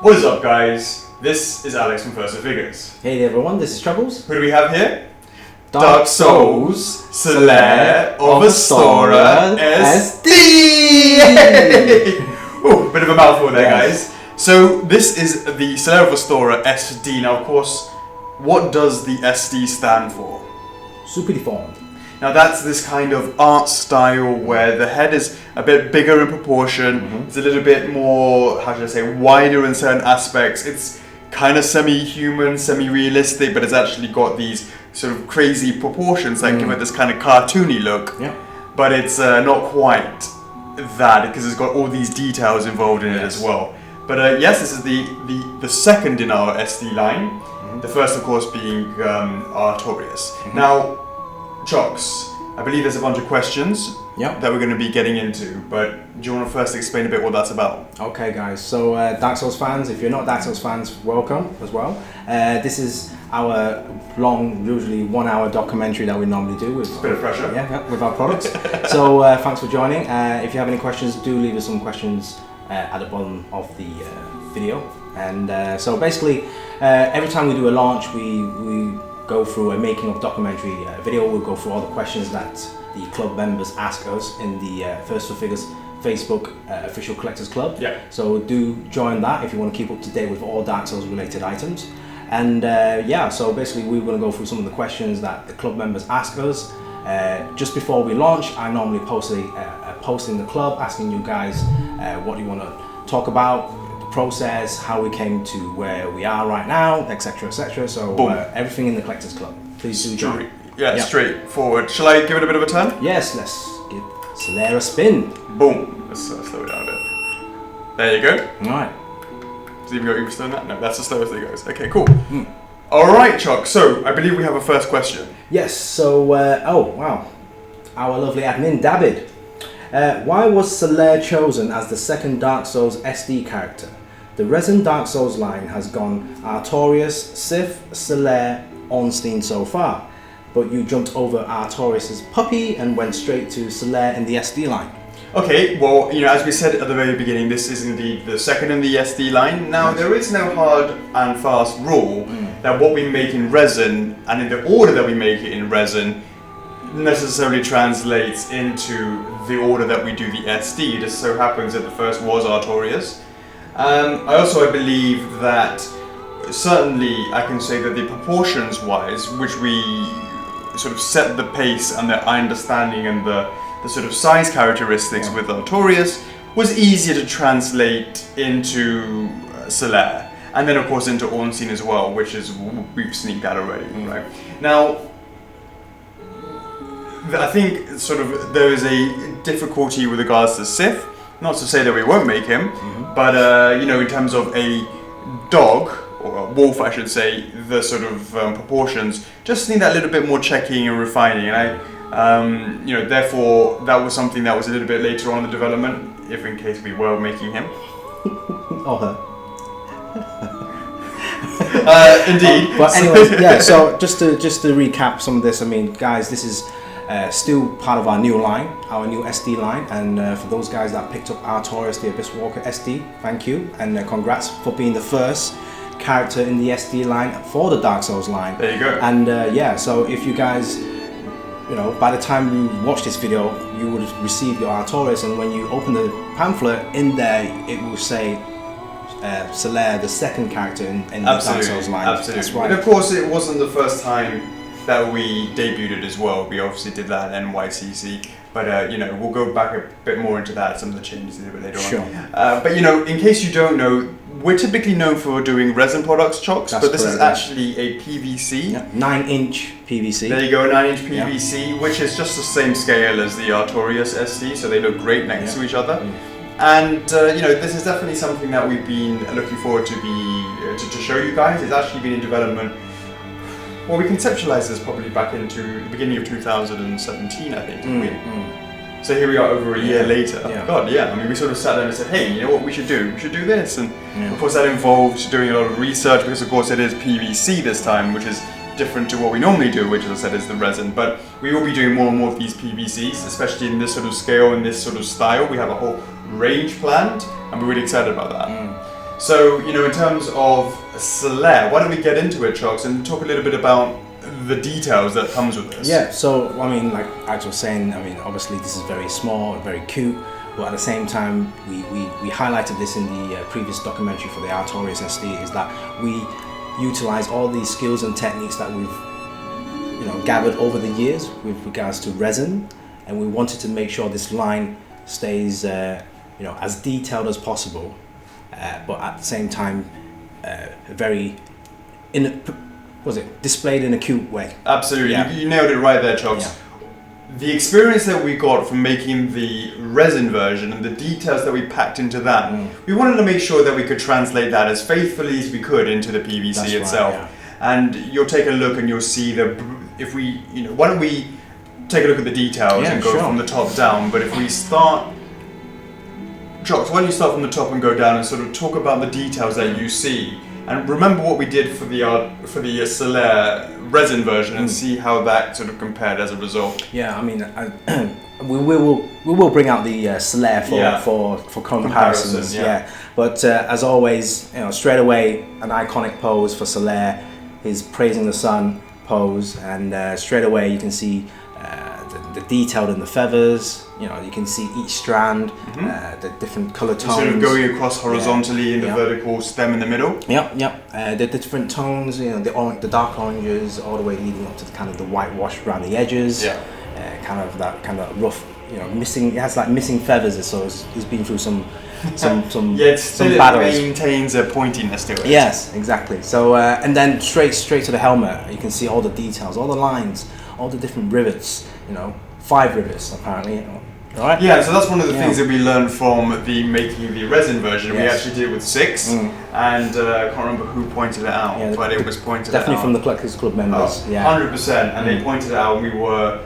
What is up, guys? This is Alex from Fraser Figures. Hey there everyone, this is Troubles. Who do we have here? Dark Souls, Solaire of Astora SD! Ooh, bit of a mouthful there, guys. So this is the Solaire of Astora SD. Now, of course, what does the SD stand for? Super deformed. Now that's this kind of art style where the head is a bit bigger in proportion, it's a little bit more, how should I say, wider in certain aspects. It's kind of semi-human, semi-realistic, but it's actually got these sort of crazy proportions that give it this kind of cartoony look. Yeah. But it's not quite that, because it's got all these details involved in it as well. But yes, this is the second in our SD line. The first, of course, being Artorias. Now, Chocks, I believe there's a bunch of questions that we're going to be getting into, but do you want to first explain a bit what that's about? Okay guys, so Dark Souls fans, if you're not Dark Souls fans, welcome as well. This is our long, usually 1 hour documentary that we normally do with a bit of pressure. With our products. So thanks for joining. If you have any questions, do leave us some questions at the bottom of the video. And so basically, every time we do a launch, we go through a making of documentary video. We'll go through all the questions that the club members ask us in the First for Figures Facebook official collectors club. So do join that if you want to keep up to date with all Dark Souls related items. And so basically we're going to go through some of the questions that the club members ask us. Just before we launch, I normally post a post in the club asking you guys what you want to talk about, process, how we came to where we are right now, etc, etc. So everything in the collectors club. Please do join. Straightforward. Shall I give it a bit of a turn? Yes, let's give Solaire a spin. Boom. Let's slow it down a bit. There you go. Alright. Does it even go even slower than that? No, that's the slowest it goes. Okay, cool. Alright, Chuck, so I believe we have a first question. Yes, so oh wow, our lovely admin David. Why was Solaire chosen as the second Dark Souls SD character? The resin Dark Souls line has gone Artorias, Sif, Solaire, Ornstein so far, but you jumped over Artorias' puppy and went straight to Solaire in the SD line. Okay, well, as we said at the very beginning, this is indeed the second in the SD line. Now, there is no hard and fast rule that what we make in resin, and in the order that we make it in resin, necessarily translates into the order that we do the SD. It just so happens that the first was Artorias. I believe that certainly I can say that the proportions wise, which we sort of set the pace and the understanding and the sort of size characteristics with Artorias, was easier to translate into Solaire. And then of course into Ornstein as well, which is, we've sneaked out already, right? Now, I think sort of there is a difficulty with regards to Sif. Not to say that we won't make him, but in terms of a dog, or a wolf I should say, the sort of proportions just need that little bit more checking and refining. And therefore that was something that was a little bit later on in the development, if in case we were making him. Or her. Indeed. But anyways, so just to recap some of this, I mean, guys, this is still part of our new line, our new SD line, and for those guys that picked up Artorias, the Abyss Walker SD, thank you, and congrats for being the first character in the SD line for the Dark Souls line. There you go. And so if you guys, by the time you watch this video, you would have received your Artorias, and when you open the pamphlet, in there it will say Solaire, the second character in the Dark Souls line. Absolutely. That's right. And of course it wasn't the first time that we debuted it as well. We obviously did that at Nycc, but we'll go back a bit more into that, some of the changes a little bit later on. But in case you don't know, we're typically known for doing resin products, Chocks, but this is actually a PVC. 9-inch PVC. There you go, 9-inch PVC, which is just the same scale as the Artorias SD, so they look great next to each other. And this is definitely something that we've been looking forward to show you guys. It's actually been in development. Well, we conceptualized this probably back into the beginning of 2017, I think. So here we are over a year later. God, I mean, we sort of sat down and said, hey, you know what we should do? We should do this. And of course that involved doing a lot of research, because of course it is PVC this time, which is different to what we normally do, which as I said is the resin. But we will be doing more and more of these PVCs, especially in this sort of scale and this sort of style. We have a whole range planned, and we're really excited about that. So, in terms of Solaire, why don't we get into it, Chocks, and talk a little bit about the details that comes with this? Yeah, so, like I was saying, obviously this is very small, very cute, but at the same time, we highlighted this in the previous documentary for the Artorias SD, is that we utilize all these skills and techniques that we've gathered over the years with regards to resin, and we wanted to make sure this line stays as detailed as possible, but at the same time displayed in a cute way. Absolutely. Yeah. You nailed it right there, Chocks. Yeah. The experience that we got from making the resin version and the details that we packed into that, we wanted to make sure that we could translate that as faithfully as we could into the PVC That's itself. right, yeah. And you'll take a look and you'll see why don't we take a look at the details and go from the top down. But if we start, Chocks, why don't you start from the top and go down and sort of talk about the details that you see. And remember what we did for the Solaire resin version, and see how that sort of compared as a result. Yeah, we will bring out the Solaire for comparisons. Yeah. But as always, straight away an iconic pose for Solaire, his praising the sun pose, and straight away you can see the detail in the feathers. You can see each strand, the different color tones. Sort of going across horizontally in the vertical stem in the middle. Yep. The different tones, the dark oranges, all the way leading up to the white wash around the edges. Yeah. Kind of rough, missing. It has like missing feathers, so he's been through some it battles. Maintains a pointiness to it. Yes, exactly. So and then straight to the helmet, you can see all the details, all the lines, all the different rivets. 5 rivets apparently. Right? Yeah, so that's one of the things that we learned from making the resin version. Yes. We actually did it with 6, and I can't remember who pointed it out, but it was pointed out. Definitely from the Collectors Club members. 100%, and they pointed it out, and we were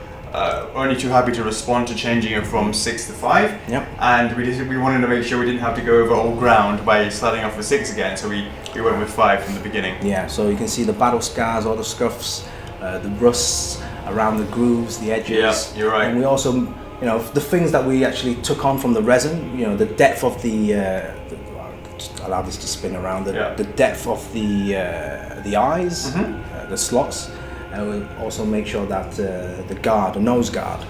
only too happy to respond to changing it from 6 to 5. Yep. And we wanted to make sure we didn't have to go over old ground by starting off with 6 again, so we went with 5 from the beginning. Yeah, so you can see the battle scars, all the scuffs, the rusts around the grooves, the edges. Yeah, you're right. And we also, the things that we actually took on from the resin, the depth of just allow this to spin around, the depth of the eyes, the slots, and we also make sure that the nose guard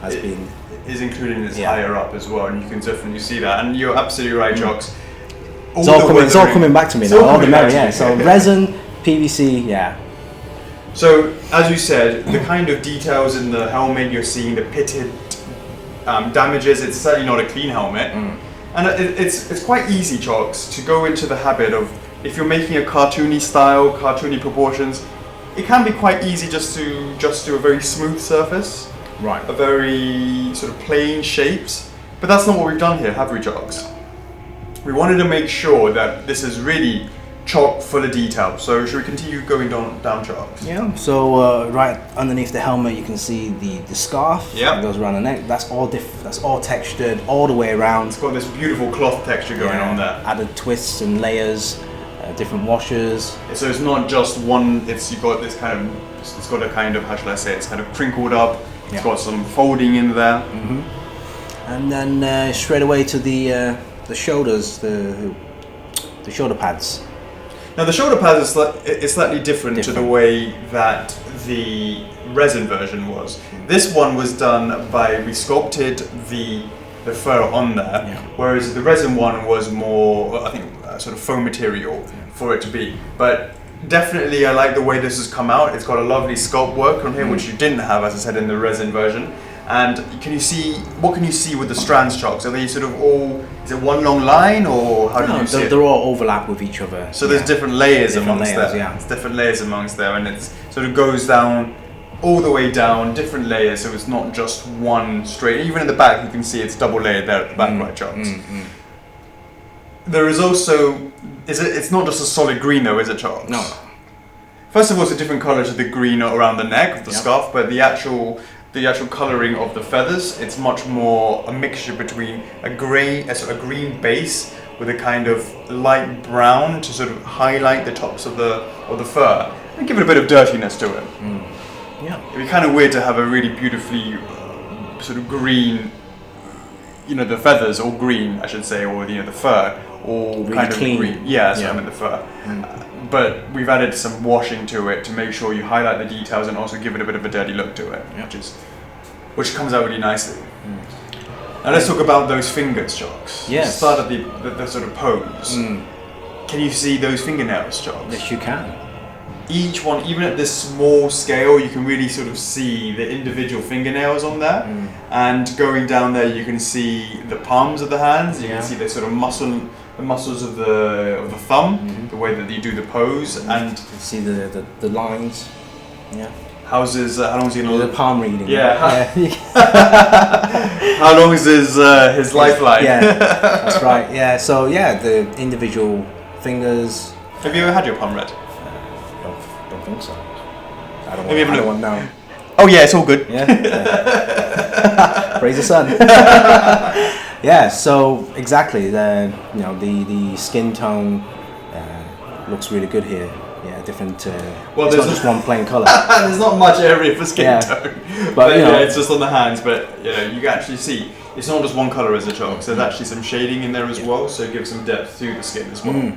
has been is included in this higher up as well, and you can definitely see that. And you're absolutely right, Jocks. It's all coming back to me now. All the merry, So resin, PVC, So, as you said, the kind of details in the helmet, you're seeing the pitted damages. It's certainly not a clean helmet. And it's quite easy, Chocks, to go into the habit of, if you're making a cartoony style, cartoony proportions, it can be quite easy just to do a very smooth surface. Right. A very sort of plain shapes. But that's not what we've done here, have we, Chocks? We wanted to make sure that this is really chock full of detail. So should we continue going down Chocks? Yeah, so right underneath the helmet you can see the scarf that goes around the neck. That's all textured all the way around. It's got this beautiful cloth texture going on there. Added twists and layers, different washers. So it's not just one, it's got a kind of, how shall I say, it's kind of crinkled up. It's got some folding in there. And then straight away to the shoulders, the shoulder pads. Now the shoulder pads is slightly different to the way that the resin version was. This one was done by, we sculpted the fur on there, whereas the resin one was more, I think, sort of foam material for it to be. But definitely I like the way this has come out. It's got a lovely sculpt work on here, which you didn't have, as I said, in the resin version. And what can you see with the strands, Chocks? Are they sort of all, is it one long line, or how do you see it? They're all overlap with each other. So there's different layers amongst there. It's different layers amongst there, and it sort of goes down, all the way down, different layers, so it's not just one straight. Even in the back you can see it's double layered there at the back, right, Chocks? There is also, it's not just a solid green though, is it, Chocks? No. First of all, it's a different colour to the green around the neck of the scarf, but the actual colouring of the feathers, it's much more a mixture between a green base with a kind of light brown to sort of highlight the tops of the fur and give it a bit of dirtiness to it. Yeah. It'd be kind of weird to have a really beautifully sort of green you know, the feathers all green, I should say, or you know, the fur all Really kind of clean. green. Yeah, so I meant the fur. But we've added some washing to it to make sure you highlight the details and also give it a bit of a dirty look to it, which comes out really nicely. Now let's talk about those fingers, Chocks. Yes. Start at the sort of pose. Can you see those fingernails, Chocks? Yes, you can. Each one, even at this small scale, you can really sort of see the individual fingernails on there. And going down there, you can see the palms of the hands. You can see the sort of muscles of the thumb, the way that you do the pose, and you can see the lines. Yeah. How long is he gonna The palm reading. Yeah. How long is his lifeline? Yeah, that's right. Yeah. So yeah, the individual fingers. Have you ever had your palm read? Don't think so. I don't want to know. Oh yeah, it's all good. Yeah. Praise the sun. Yeah. So exactly, the skin tone looks really good here. Yeah, different. It's not just one plain color. There's not much area for skin tone, but yeah, it's just on the hands. But you know, you can actually see it's not just one color as a chalk. So there's actually some shading in there as well, so it gives some depth to the skin as well.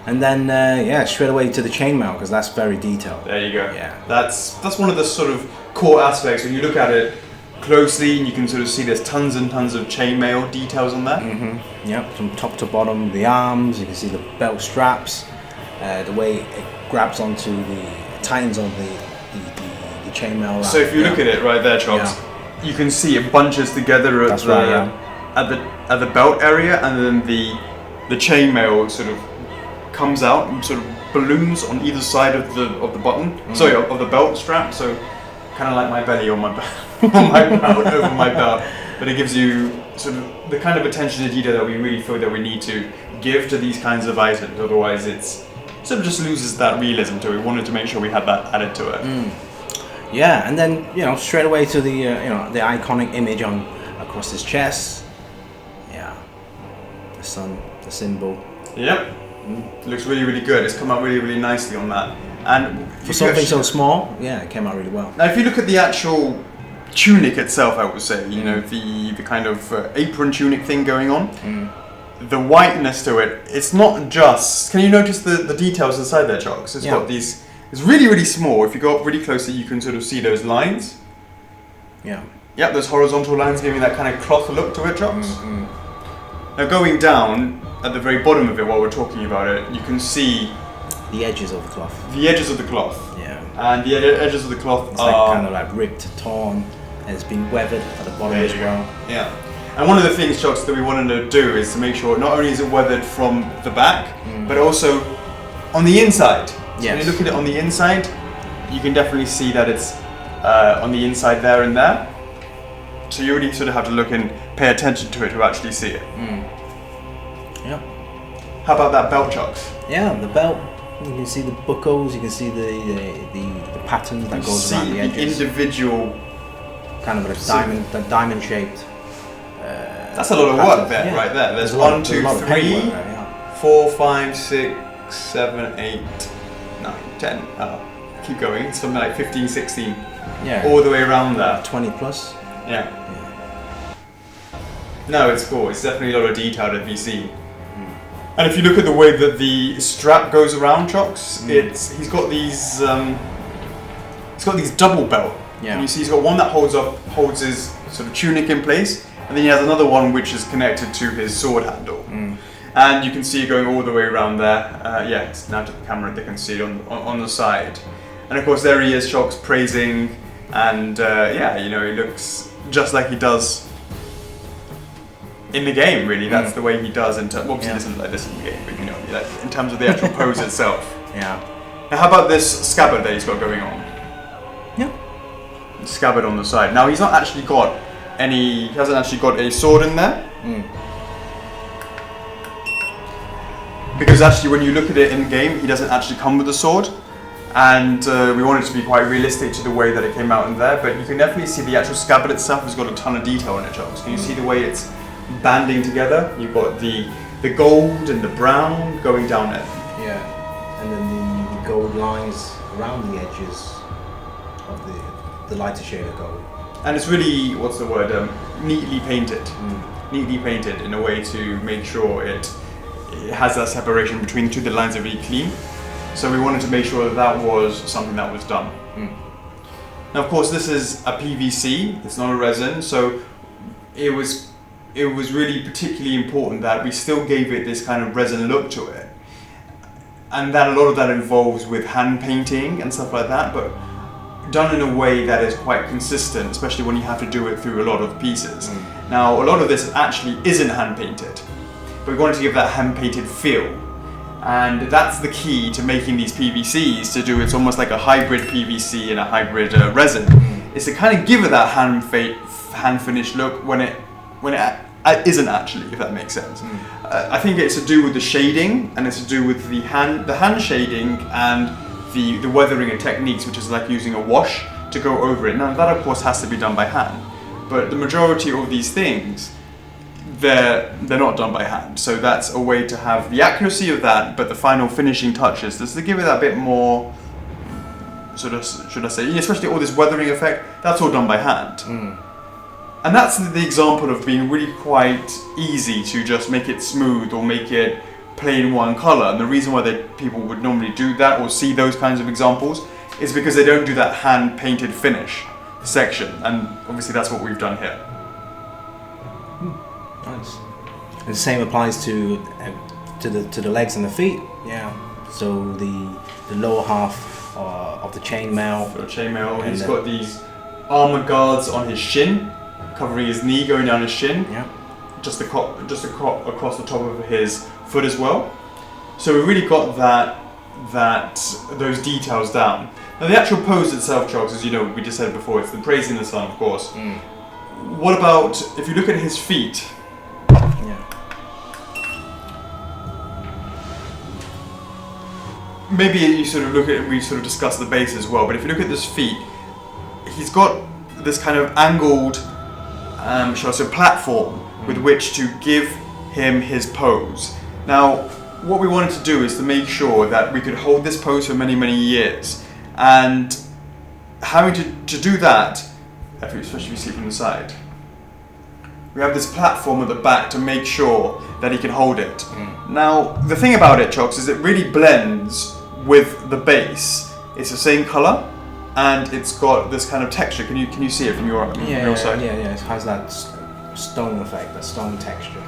And then straight away to the chainmail, because that's very detailed. There you go. Yeah, that's one of the sort of core aspects when you look at it closely, and you can sort of see there's tons and tons of chainmail details on there. Yep, from top to bottom, the arms. You can see the belt straps, the way it grabs onto tightens on the chainmail. So if you look at it right there, Chops, you can see it bunches together at the belt area, and then the chainmail sort of comes out and sort of balloons on either side of the button. Sorry, of the belt strap. So kind of like my belly on my on my belt, over my belt. But it gives you sort of the kind of attention to detail that we really feel that we need to give to these kinds of items. Otherwise, it's sort of just loses that realism to it. We wanted to make sure we had that added to it. Yeah, and then straight away to the the iconic image across his chest. Yeah, the sun, the symbol. Yep. It looks really, really good. It's come out really, really nicely on that. And for something so small, yeah, it came out really well. Now, if you look at the actual tunic itself, I would say, the kind of apron tunic thing going on, the whiteness to it, it's not just... Can you notice the details inside there, Chocks? It's got these... It's really, really small. If you go up really closely, you can sort of see those lines. Yeah. Yep, those horizontal lines giving that kind of cloth look to it, Chocks. Now, going down at the very bottom of it, while we're talking about it, you can see the edges of the cloth. The edges of the cloth. Yeah. And the edges of the cloth it's like kind of like ripped, torn, and it's been weathered at the bottom as well. Yeah. And one of the things, Chocks, that we wanted to do is to make sure not only is it weathered from the back, but also on the inside. So when you look at it on the inside, you can definitely see that it's on the inside there and there. So you really sort of have to look and pay attention to it to actually see it. Yep. How about that belt, Chocks? Yeah, the belt. You can see the buckles. You can see the patterns that goes around the edges. The individual kind of a diamond shaped. That's a lot of work there, right there. There's 1, 2, 3, 4, 5, 6, 7, 8, 9, 10. Keep going. It's something like 15, 16. Yeah. All the way around there. 20 plus. Yeah. No, it's cool. It's definitely a lot of detail that we see. And if you look at the way that the strap goes around, Chocks, he's got these double belt. Yeah. And you see he's got one that holds his sort of tunic in place, and then he has another one which is connected to his sword handle. And you can see it going all the way around there. It's now to the camera, they can see it on the side. And of course there he is, Chocks, praising, and he looks just like he does in the game, really. That's the way he does. Obviously, he doesn't like this in the game, but in terms of the actual pose itself. Yeah. Now, how about this scabbard that he's got going on? Yeah. Scabbard on the side. Now, he's not actually got he hasn't actually got a sword in there. Because actually, when you look at it in game, he doesn't actually come with a sword. And we wanted to be quite realistic to the way that it came out in there. But you can definitely see the actual scabbard itself has got a ton of detail in it, Chocks. Can you see the way it's banding together? You've got the gold and the brown going down it. Yeah, and then the gold lines around the edges of the lighter shade of gold. And it's really, what's the word, neatly painted. Neatly painted in a way to make sure it has that separation between the two. The lines are really clean. So we wanted to make sure that that was something that was done. Now, of course, this is a PVC. It's not a resin, so it was really particularly important that we still gave it this kind of resin look to it, and that a lot of that involves with hand painting and stuff like that, but done in a way that is quite consistent, especially when you have to do it through a lot of pieces. Now, a lot of this actually isn't hand painted, but we wanted to give that hand painted feel, and that's the key to making these PVCs. To do, it's almost like a hybrid PVC and a hybrid resin. Is to kind of give it that hand finished look when it isn't actually, if that makes sense. I think it's to do with the shading, and it's to do with the hand shading and the weathering and techniques, which is like using a wash to go over it. Now that of course has to be done by hand, but the majority of these things, they're not done by hand. So that's a way to have the accuracy of that, but the final finishing touches, just to give it that bit more, sort of, should I say, especially all this weathering effect, that's all done by hand. And that's the example of being really quite easy to just make it smooth or make it plain one color. And the reason why people would normally do that or see those kinds of examples is because they don't do that hand painted finish section. And obviously that's what we've done here. Nice. And the same applies to the legs and the feet. Yeah. So the lower half of the chainmail. For the chainmail, he's got these armor guards on his shin, covering his knee, going down his shin. Yeah. Just across the top of his foot as well. So we really got those details down. Now the actual pose itself, Chugs, as you know, we just said before, it's the praising the sun, of course. What about if you look at his feet? Maybe you sort of look at, we sort of discussed the base as well, but if you look at his feet, he's got this kind of angled, shall I say, platform with which to give him his pose. Now, what we wanted to do is to make sure that we could hold this pose for many, many years, and having to do that, especially if you see from the side, we have this platform at the back to make sure that he can hold it. Now, the thing about it, Chocks, is it really blends with the base. It's the same color, and it's got this kind of texture. Can you see it from your side? Yeah. It has that stone effect, that stone texture.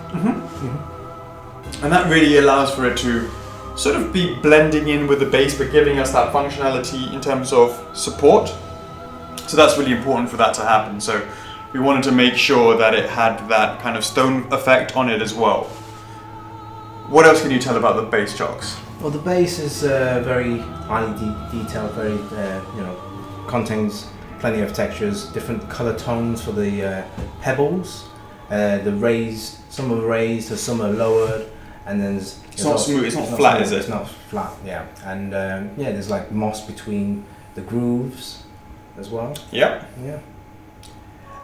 And that really allows for it to sort of be blending in with the base, but giving us that functionality in terms of support. So that's really important for that to happen. So we wanted to make sure that it had that kind of stone effect on it as well. What else can you tell about the base, Chocks? Well, the base is very highly detailed, very contains plenty of textures, different color tones for the pebbles. The raised, some are raised, some are lowered, and then it's not smooth. It's not flat, is it? It's not flat, yeah. And there's like moss between the grooves as well. Yeah. Yeah.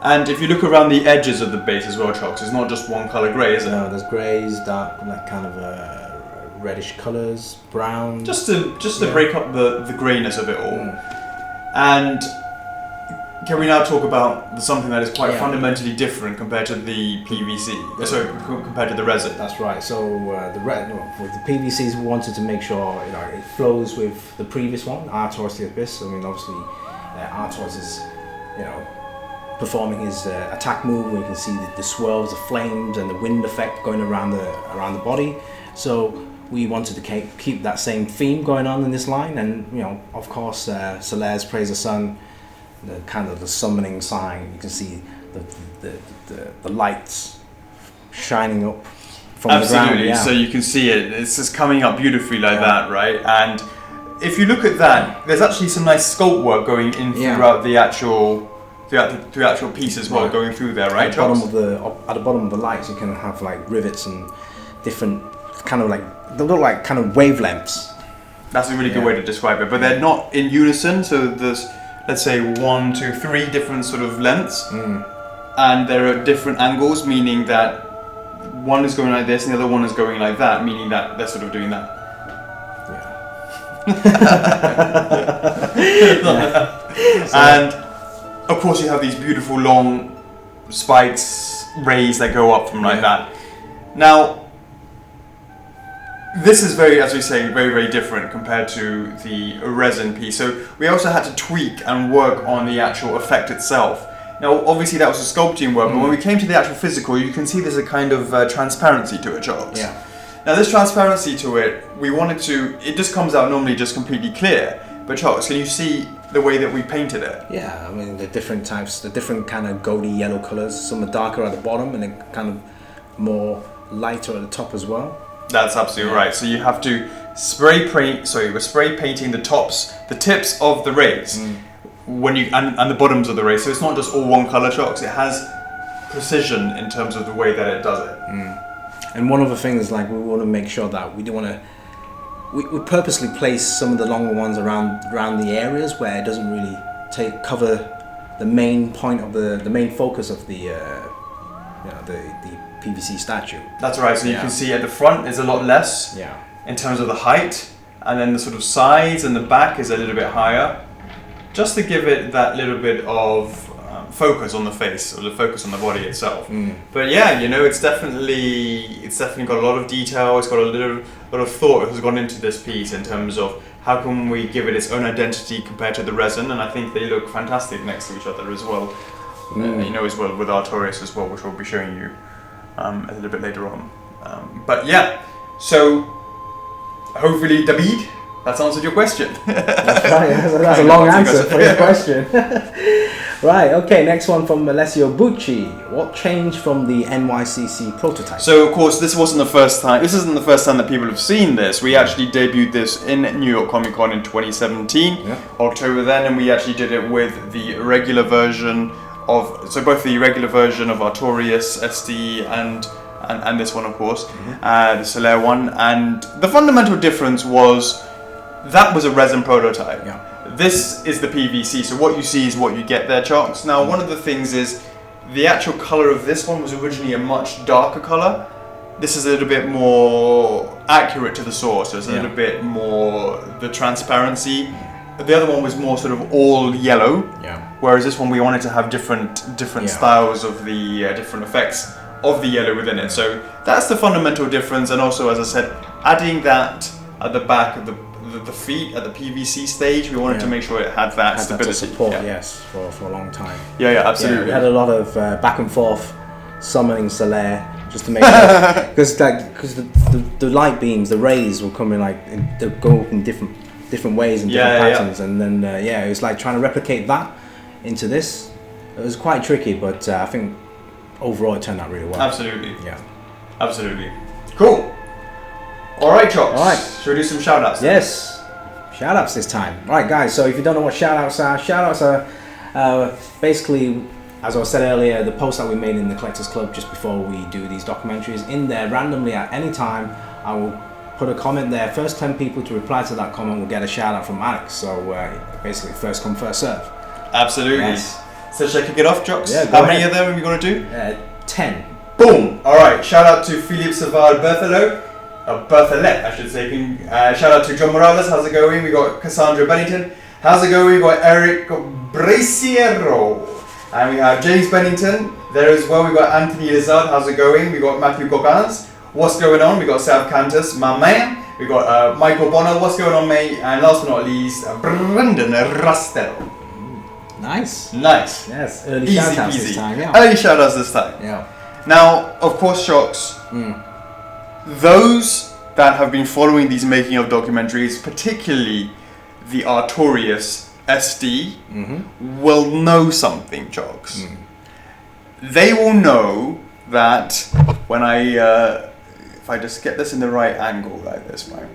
And if you look around the edges of the base as well, Chocks, it's not just one color grey, is it? No, there's greys, dark, like kind of reddish colors, brown. Just to break up the greyness of it all. And can we now talk about something that is quite fundamentally different compared to the PVC? So compared to the resin. That's right. So with the PVCs, we wanted to make sure it flows with the previous one, Artois the Abyss. I mean, obviously, Artois is performing his attack move. We can see the swirls of flames and the wind effect going around the body. So we wanted to keep that same theme going on in this line, and of course, Solaire's Praise the Sun, the kind of the summoning sign. You can see the lights shining up from the ground. Absolutely. So you can see it. It's just coming up beautifully like that, right? And if you look at that, there's actually some nice sculpt work going in throughout the actual piece as well, going through there, right? At the bottom of the lights, you can have like rivets and different kind of they look like kind of wavelengths. That's a really good way to describe it, but they're not in unison. So there's, let's say, 1, 2, 3 different sort of lengths, and they're at different angles, meaning that one is going like this and the other one is going like that, meaning that they're sort of doing that. And of course, you have these beautiful long spikes, rays that go up from like that. Now, this is very, as we say, very, very different compared to the resin piece. So we also had to tweak and work on the actual effect itself. Now, obviously that was a sculpting work, but when we came to the actual physical, you can see there's a kind of transparency to it, Charles. Yeah. Now, this transparency to it, we wanted to, it just comes out normally just completely clear. But Charles, can you see the way that we painted it? Yeah, I mean, the different types, the different kind of goldy yellow colors. Some are darker at the bottom and then kind of more lighter at the top as well. That's absolutely right. So you have to spray paint. Sorry, we're spray painting the tips of the rays when you and the bottoms of the rays. So it's not just all one color shocks. It has precision in terms of the way that it does it. And one of the things, like, we want to make sure that we don't want to. We purposely place some of the longer ones around the areas where it doesn't really cover the main point of the main focus of the PVC statue. That's right. So you can see at the front is a lot less in terms of the height, and then the sort of sides and the back is a little bit higher, just to give it that little bit of focus on the face or the focus on the body itself. But yeah, you know, it's definitely got a lot of detail. It's got a lot of thought has gone into this piece in terms of how can we give it its own identity compared to the resin, and I think they look fantastic next to each other as well. You know, as well with Artorias as well, which we'll be showing you a little bit later on. But yeah, so hopefully, David, that's answered your question. That's right, that's a long answer for your question. Right, okay, next one from Alessio Bucci. What changed from the Nycc prototype? So, of course, this isn't the first time that people have seen this. We actually debuted this in New York Comic Con in 2017, October then, and we actually did it with the regular version of, so both the regular version of Artorias SD and this one, of course, the Solaire one. And the fundamental difference was that was a resin prototype. This is the PVC, so what you see is what you get there, Chocks. Now, one of the things is the actual color of this one was originally a much darker color. This is a little bit more accurate to the source. There's a little bit more the transparency. The other one was more sort of all yellow, whereas this one we wanted to have different styles of the different effects of the yellow within it. So that's the fundamental difference, and also, as I said, adding that at the back of the feet at the PVC stage, we wanted to make sure it had that stability. That support, for a long time. Yeah, absolutely. We had a lot of back and forth summoning Solaire just to make sure, because the light beams, the rays will come in they go in different ways and different patterns, and then it was like trying to replicate that into this. It was quite tricky, but I think overall it turned out really well. Absolutely. Yeah. Absolutely. Cool. Alright, Chops. Alright. Should we do some shout outs? Yes. Shout outs this time. Alright, guys, so if you don't know what shout outs are basically, as I said earlier, the post that we made in the Collectors Club just before we do these documentaries. In there, randomly at any time, I will put a comment there. First 10 people to reply to that comment will get a shout out from Alex. So basically, first come, first serve. Absolutely. Yes. So should I kick it off, Chops? Yeah, How many of them are we going to do? 10. Boom! Alright, shout out to Philippe Savard Berthelette, I should say. Shout out to John Morales, how's it going? We got Cassandra Bennington, how's it going? We got Eric Bracero, and we have James Bennington there as well. We got Anthony Lizard, how's it going? We got Matthew Cobbins, what's going on? We got Sav Cantus, my man. We got Michael Bonner, what's going on, mate? And last but not least, Brendan Rustel. Nice. Yes, early shout outs this time. Early shout outs this time. Now, of course, Shocks, those that have been following these making of documentaries, particularly the Artorias SD, will know something, Shocks. They will know that when if I just get this in the right angle like this, right?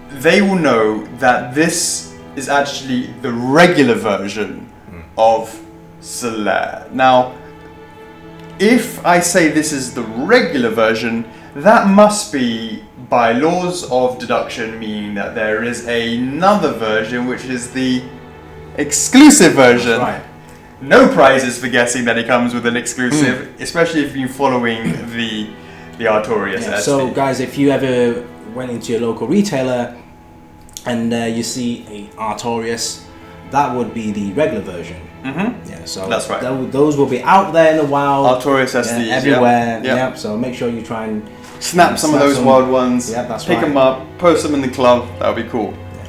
They will know that this is actually the regular version of Solaire. Now, if I say this is the regular version, that must be by laws of deduction, meaning that there is another version, which is the exclusive version. That's right. No prizes for guessing that it comes with an exclusive, especially if you're following the Artorias SD. So guys, if you ever went into your local retailer and you see a Artorias that would be the regular version. Yeah, so that's right. Those will be out there in the wild. Artorias SDs, everywhere. Yeah. So make sure you try and snap some of those wild ones. Yeah, that's pick right. them up, post them in the club. That would be cool. Yeah.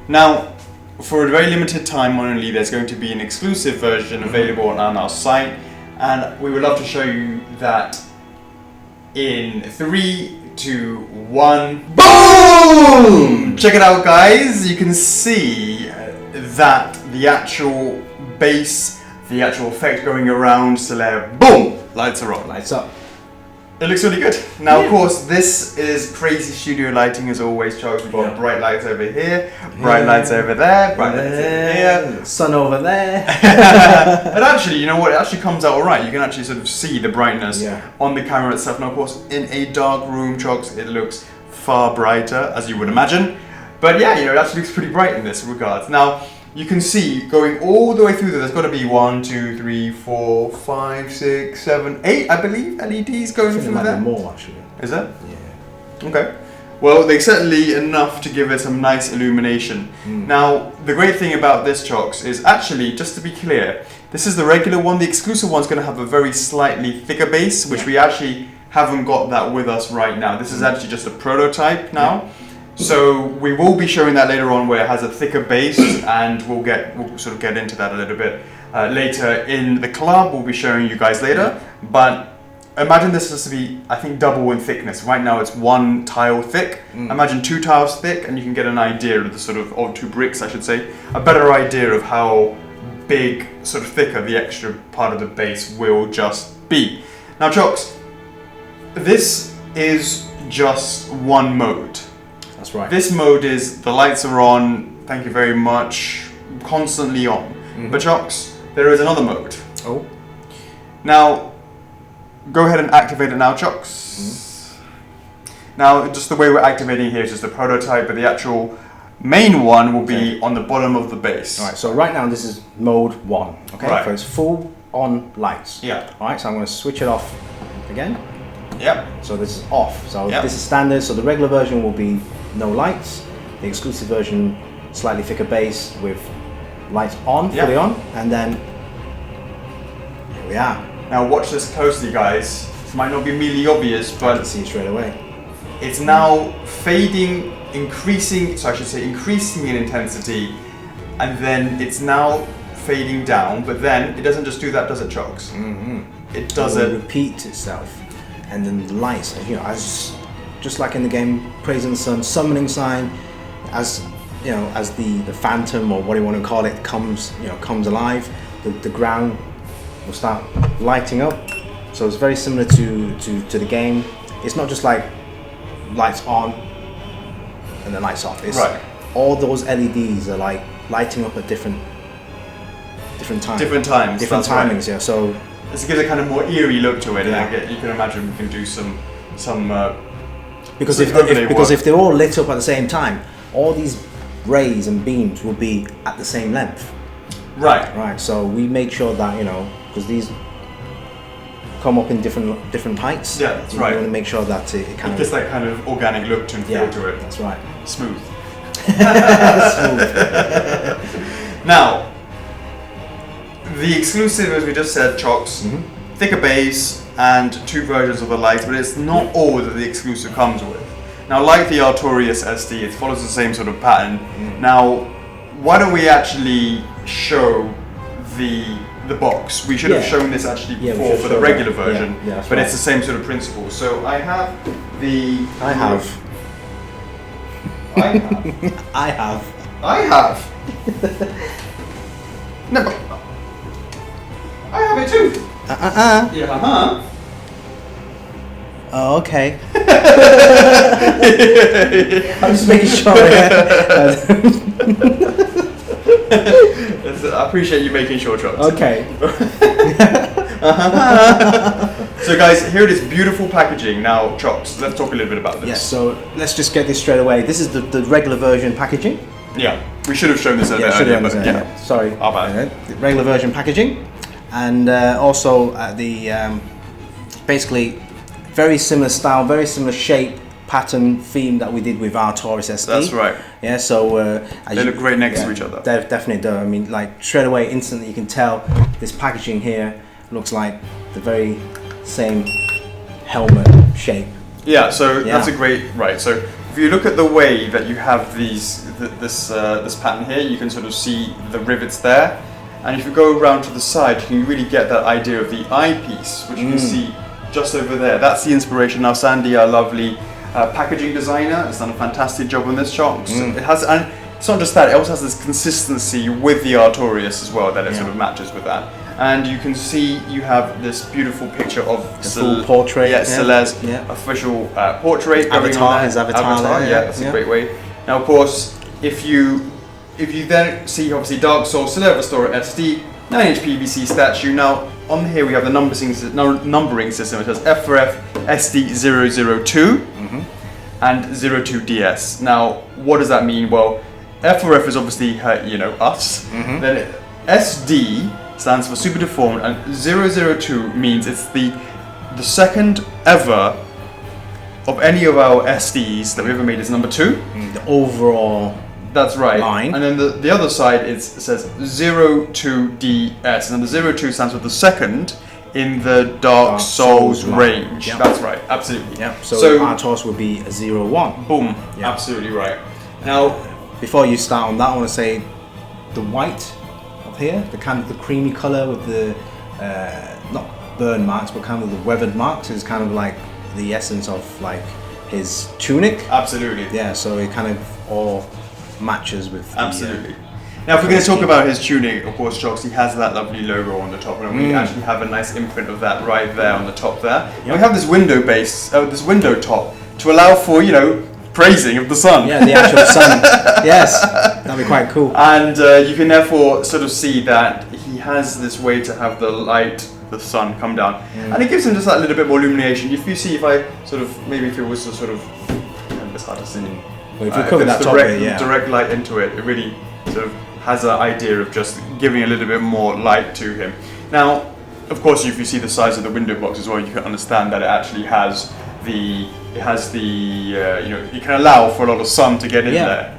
Now, for a very limited time only, there's going to be an exclusive version available on our site, and we would love to show you that in 3, 2, 1, boom! Check it out, guys. You can see that the actual base, the actual effect going around Solaire, boom! Lights are on. Lights up. It looks really good. Now, of course, this is crazy studio lighting as always, Charles. We've got bright lights over here, bright lights over there, bright lights over here, sun over there. And actually, you know what? It actually comes out alright. You can actually sort of see the brightness on the camera itself. Now, of course, in a dark room, Charles, it looks far brighter, as you would imagine. But yeah, you know, it actually looks pretty bright in this regard. Now, you can see going all the way through there's got to be 1, 2, 3, 4, 5, 6, 7, 8, I believe, LEDs going through there. Be more actually. Is that? Yeah. Okay. Well, they're certainly enough to give it some nice illumination. Now, the great thing about this, Chocks, is actually, just to be clear, this is the regular one. The exclusive one's going to have a very slightly thicker base, which we actually haven't got that with us right now. This is actually just a prototype now. So we will be showing that later on, where it has a thicker base, and we'll sort of get into that a little bit later in the club. We'll be showing you guys later. But imagine this has to be, I think, double in thickness. Right now it's 1 tile thick. Imagine 2 tiles thick, and you can get an idea of the sort of, or 2 bricks, I should say, a better idea of how big, sort of thicker the extra part of the base will just be. Now, Chocks, this is just one mode. That's right. This mode is the lights are on, thank you very much, constantly on. But Chocks, there is another mode. Oh. Now, go ahead and activate it now, Chocks. Now, just the way we're activating here is just a prototype, but the actual main one will be on the bottom of the base. Alright, so right now this is mode 1. Okay, right. So it's full on lights. Yeah. Alright, so I'm going to switch it off again. Yep. So this is off. So this is standard. So the regular version will be no lights. The exclusive version, slightly thicker base with lights on, fully on, and then here we are. Now watch this closely, guys. This might not be immediately obvious, but I can see it straight away. It's now fading, increasing, so I should say increasing in intensity, and then it's now fading down, but then it doesn't just do that, does it, Chocks? It does it. Repeat itself, and then the lights, you know, as just like in the game, praising the sun, summoning sign, as you know, as the phantom or what you want to call it comes alive, the ground will start lighting up. So it's very similar to the game. It's not just like lights on and then lights off. It's all those LEDs are like lighting up at different times. Different times. Different timings, yeah. So this gives a kind of more eerie look to it, and you can imagine we can do some. Because if they're all lit up at the same time, all these rays and beams will be at the same length. Right. Right. So we make sure that, you know, because these come up in different heights. Yeah, that's right. We want to make sure that it kind of gets that kind of organic look and feel to it. That's right. Smooth. Smooth. Now, the exclusive, as we just said, Chocks, thicker base and 2 versions of the lights, but it's not all that the exclusive comes with. Now, like the Artorias SD, it follows the same sort of pattern. Now, why don't we actually show the box? We should have shown this actually before for the regular version, but it's the same sort of principle. So I have the... I have. No, but I have it too. Yeah, Oh, okay. I'm just making sure. I appreciate you making sure, Chocks. Okay. So guys, here it is, beautiful packaging. Now, Chocks, let's talk a little bit about this. Yes, so let's just get this straight away. This is the regular version packaging. Yeah, we should have shown this earlier. Sorry. Our bad. The regular version packaging. And also basically very similar style, very similar shape, pattern theme that we did with our Taurus SD. That's right. Yeah, so they look great next to each other. They definitely do. I mean, like straight away, instantly, you can tell this packaging here looks like the very same helmet shape. Yeah, so that's a great, right, so if you look at the way that you have this pattern here, you can sort of see the rivets there, and if you go around to the side, you can really get that idea of the eyepiece, which you can see just over there. That's the inspiration. Now Sandy, our lovely packaging designer, has done a fantastic job on this, Chocks. It has, and it's not just that, it also has this consistency with the Artorias as well, that it sort of matches with that. And you can see you have this beautiful picture of the full portrait. Yeah, Solaire's official portrait. Avatar, his avatar there, yeah, that's a great way. Now, of course, if you then see obviously Dark Soul Solaire Astora SD 9-inch PVC statue. Now on here we have the numbering system. It has F4F SD002 and 02DS. Now, what does that mean? Well, F4F is obviously us. Then SD stands for super deformed, and 002 means it's the second ever of any of our SDs that we ever made is number 2. The overall. That's right. Line. And then the other side it says 02DS, and the 02 stands for the second in the Dark Souls range. Yep. That's right, absolutely. Yep. So our toss would be a 01. Boom. Yep. Absolutely right. Now, before you start on that, I want to say the white up here, the kind of the creamy color with the not burn marks, but kind of the weathered marks is kind of like the essence of like his tunic. Absolutely. Yeah. So it kind of all matches with. Absolutely. Now, if we're going to talk about his tunic, of course, Chocks, he has that lovely logo on the top, and we actually have a nice imprint of that right there on the top there. And we have this window base, this window top, to allow for praising of the sun. Yeah, the actual sun. Yes, that'd be quite cool. And you can therefore sort of see that he has this way to have the light, the sun, come down, and it gives him just that little bit more illumination. If you see, if I sort of maybe if it was to sort of, it's hard to see. Well, if you cover that top bit, direct light into it, it really sort of has an idea of just giving a little bit more light to him. Now, of course, if you see the size of the window box as well, you can understand that it actually has you can allow for a lot of sun to get in there.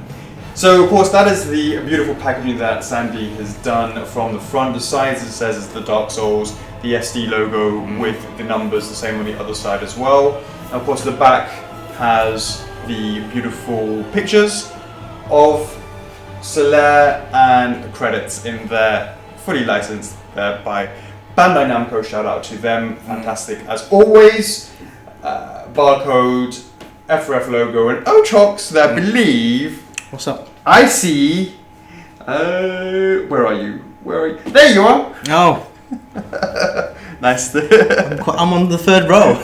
So, of course, that is the beautiful packaging that Sandy has done from the front. The sides, it says, is the Dark Souls, the SD logo with the numbers, the same on the other side as well. And of course, the back has the beautiful pictures of Solaire and credits in there, fully licensed there by Bandai Namco. Shout out to them, fantastic as always. Barcode, F4F logo, and Chocks that I believe. What's up? I see. Where are you? There you are. Oh. Nice. I'm on the third row.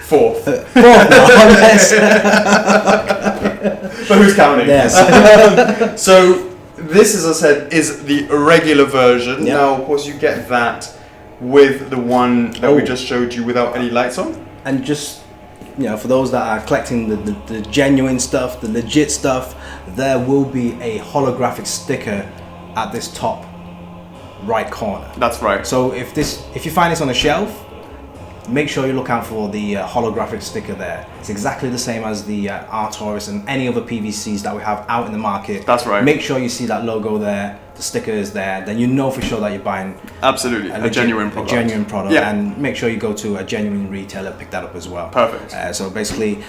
Fourth now, yes. But who's counting? Yes. So this, as I said, is the regular version. Yep. Now, of course, you get that with the one that we just showed you without any lights on. And just, for those that are collecting the genuine stuff, the legit stuff, there will be a holographic sticker at this top right corner. That's right. So if you find this on a shelf, make sure you look out for the holographic sticker there. It's exactly the same as the Artoris and any other PVCs that we have out in the market. That's right. Make sure you see that logo there, the sticker is there, then you know for sure that you're buying absolutely a genuine product. A genuine product, yeah. And make sure you go to a genuine retailer, pick that up as well. Perfect. So basically,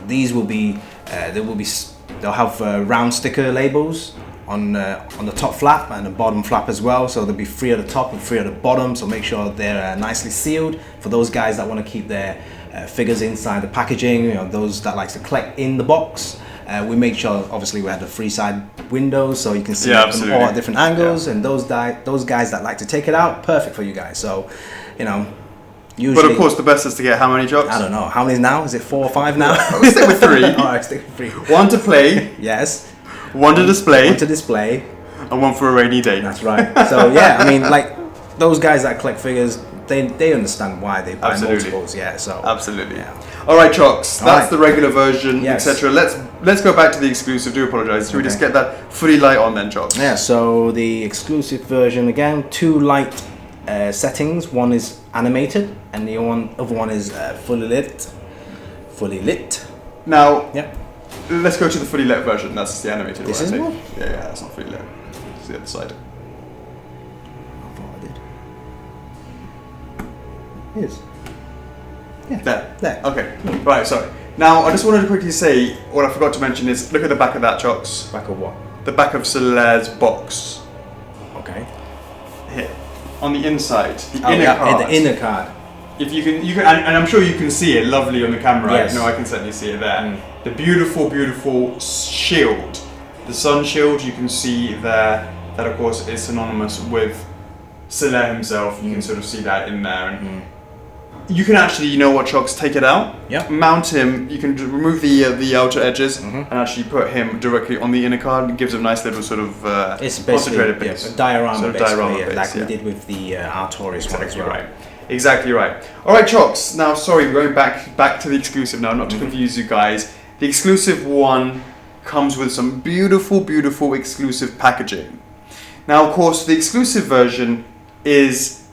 these will be they'll have round sticker labels on the top flap and the bottom flap as well, so there'll be 3 at the top and 3 at the bottom, so make sure they're nicely sealed for those guys that want to keep their figures inside the packaging, those that like to collect in the box. We make sure obviously we have the 3 side windows so you can see them all at different angles, and those guys that like to take it out, perfect for you guys. So usually, but of course the best is to get how many Chocks? I don't know, how many now? Is it 4 or 5 now? Let's stick with 3. Alright, stick with 3. 1 to play. Yes. 1 to display. 1 to display. And 1 for a rainy day. That's right. So yeah, I mean, like those guys that collect figures, they understand why they buy multiples. Yeah. So absolutely. Yeah. All right, Chocks. That's the regular version, etc. Let's go back to the exclusive. Do apologise. Should we just get that fully light on then, Chocks? Yeah. So the exclusive version again, 2 light settings. One is animated, and the other one is fully lit. Fully lit. Now, Yep. let's go to the fully lit version. That's the animated This one. is I think. one? Yeah, that's not fully lit. It's the other side. I thought I did. It is. Yeah. There. Okay. Right. Sorry. Now, I just wanted to quickly say what I forgot to mention is look at the back of that, Chocks. Back of what? The back of Solaire's box. Okay. Here, on the inside, the inner yeah, card. the inner card. If you can, and I'm sure you can see it lovely on the camera. Yes. No, I can certainly see it there. The beautiful, beautiful shield, the sun shield. You can see there that, of course, is synonymous with Solaire himself. You can sort of see that in there, and you can actually, you know what, Chocks, take it out. Yeah. Mount him. You can remove the outer edges and actually put him directly on the inner card. It gives a nice little sort of It's basically concentrated base. a diorama, Sort of basically, diorama yeah, base, like yeah. we did with the Artorias one as Exactly well. right. Exactly right. All right, Chocks. Now, sorry, we're going back to the exclusive now, not to confuse you guys. The exclusive one comes with some beautiful, beautiful exclusive packaging. Now, of course, the exclusive version is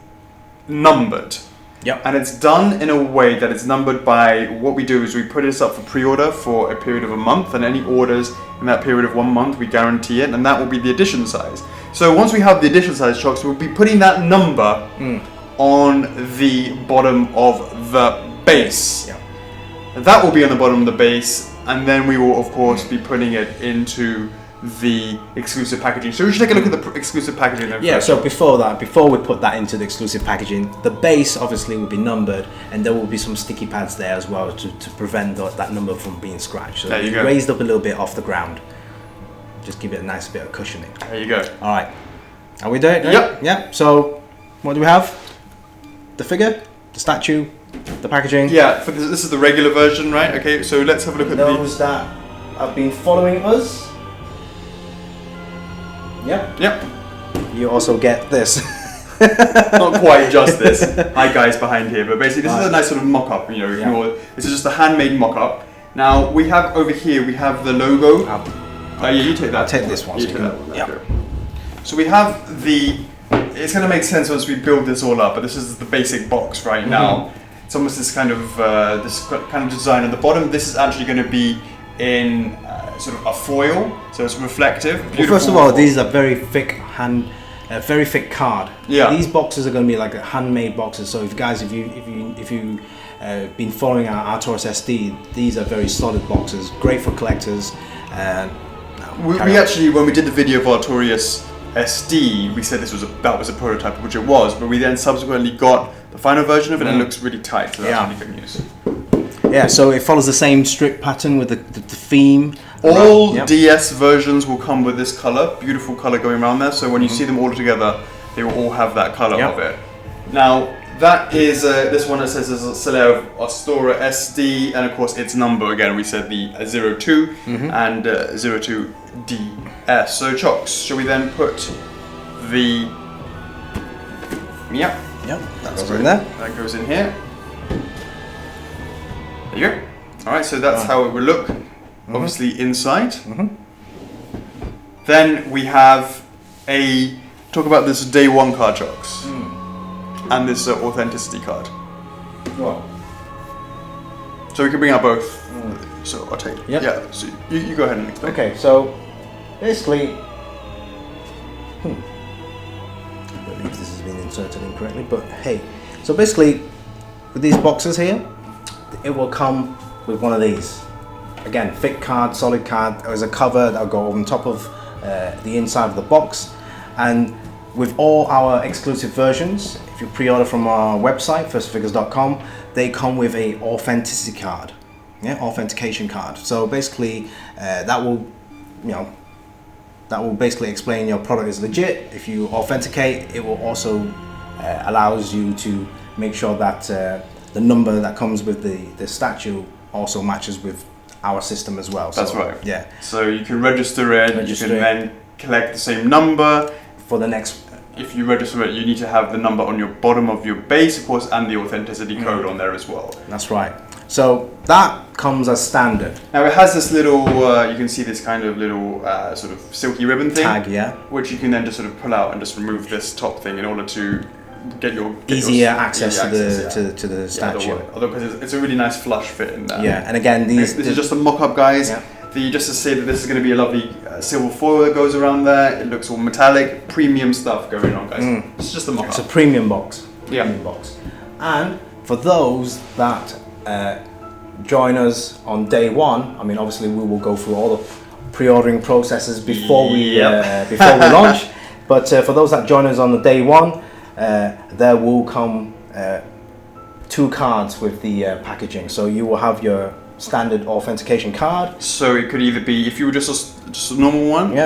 numbered. Yep. And it's done in a way that it's numbered by, what we do is we put this up for pre-order for a period of a month, and any orders in that period of 1 month, we guarantee it, and that will be the edition size. So once we have the edition size, Chocks, we'll be putting that number on the bottom of the base. Yep. That will be on the bottom of the base, and then we will, of course, be putting it into the exclusive packaging. So we should take a look at the exclusive packaging then. Yeah, first. so before we put that into the exclusive packaging, the base obviously will be numbered, and there will be some sticky pads there as well to prevent that number from being scratched. So There you it's go. raised up a little bit off the ground. Just give it a nice bit of cushioning. There you go. All right. Are we doing it? Yep. Yep. So what do we have? The figure, the statue, the packaging. Yeah, for this is the regular version, right? Okay, so let's have a look at Those that have been following us. Yep. Yep. You also get this. Not quite just this. Hi guys behind here, but basically this is a nice sort of mock-up. You know, this is just a handmade mock-up. Now we have over here we have the logo. Yeah, you take that. I'll take this one. You So take you that can, one. yep. Okay. So we have the. It's going to make sense once we build this all up, but this is the basic box right now. It's almost this kind of design at the bottom. This is actually going to be in sort of a foil, so it's reflective. Well, first of all, these are very thick very thick card. Yeah. These boxes are going to be like handmade boxes. So if you been following our Taurus SD, these are very solid boxes, great for collectors. We actually, when we did the video of Artorias SD, we said that was a prototype, which it was, but we then subsequently got the final version of it and it looks really tight, so that's really good news. Yeah, so it follows the same strip pattern with the theme. All DS versions will come with this color, beautiful color going around there, so when you see them all together, they will all have that color of it. Now, that is this one that says Solaire Astora SD, and of course its number again. We said the 02 and 02DS. So Chocks, shall we then put the that goes in there. That goes in here. There you go. All right, so that's how it would look. Obviously inside. Then we have talk about this day one card, Chocks. And this authenticity card. What? So we can bring out both. So I'll take it. Yep. Yeah, so you go ahead and explain. Okay, so basically, I believe this has been inserted incorrectly, but hey, so basically with these boxes here, it will come with one of these. Again, thick card, solid card. There's a cover that'll go on top of the inside of the box, and with all our exclusive versions, if you pre-order from our website, firstfigures.com, they come with a authenticity card, authentication card. So basically, that will basically explain your product is legit. If you authenticate, it will also allows you to make sure that the number that comes with the statue also matches with our system as well. That's so, right. Yeah. So you can register it. You can then collect the same number. For the next. If you register it, you need to have the number on your bottom of your base, of course, and the authenticity code on there as well. That's right. So that comes as standard. Now it has this little, you can see this kind of little sort of silky ribbon thing. Tag, yeah. Which you can then just sort of pull out and just remove this top thing in order to get your easier access to the to the statue. Although because it's a really nice flush fit in there. Yeah, and again these. This is just a mock-up, guys. Yeah. Just to say that this is going to be a lovely silver foil that goes around there. It looks all metallic, premium stuff going on, guys. It's just a mock-up. It's a premium box. Yeah. Premium box. And for those that join us on day one, I mean, obviously we will go through all the pre-ordering processes before we launch. But for those that join us on the day one, there will come 2 cards with the packaging. So you will have your standard authentication card. So it could either be, if you were just a normal one,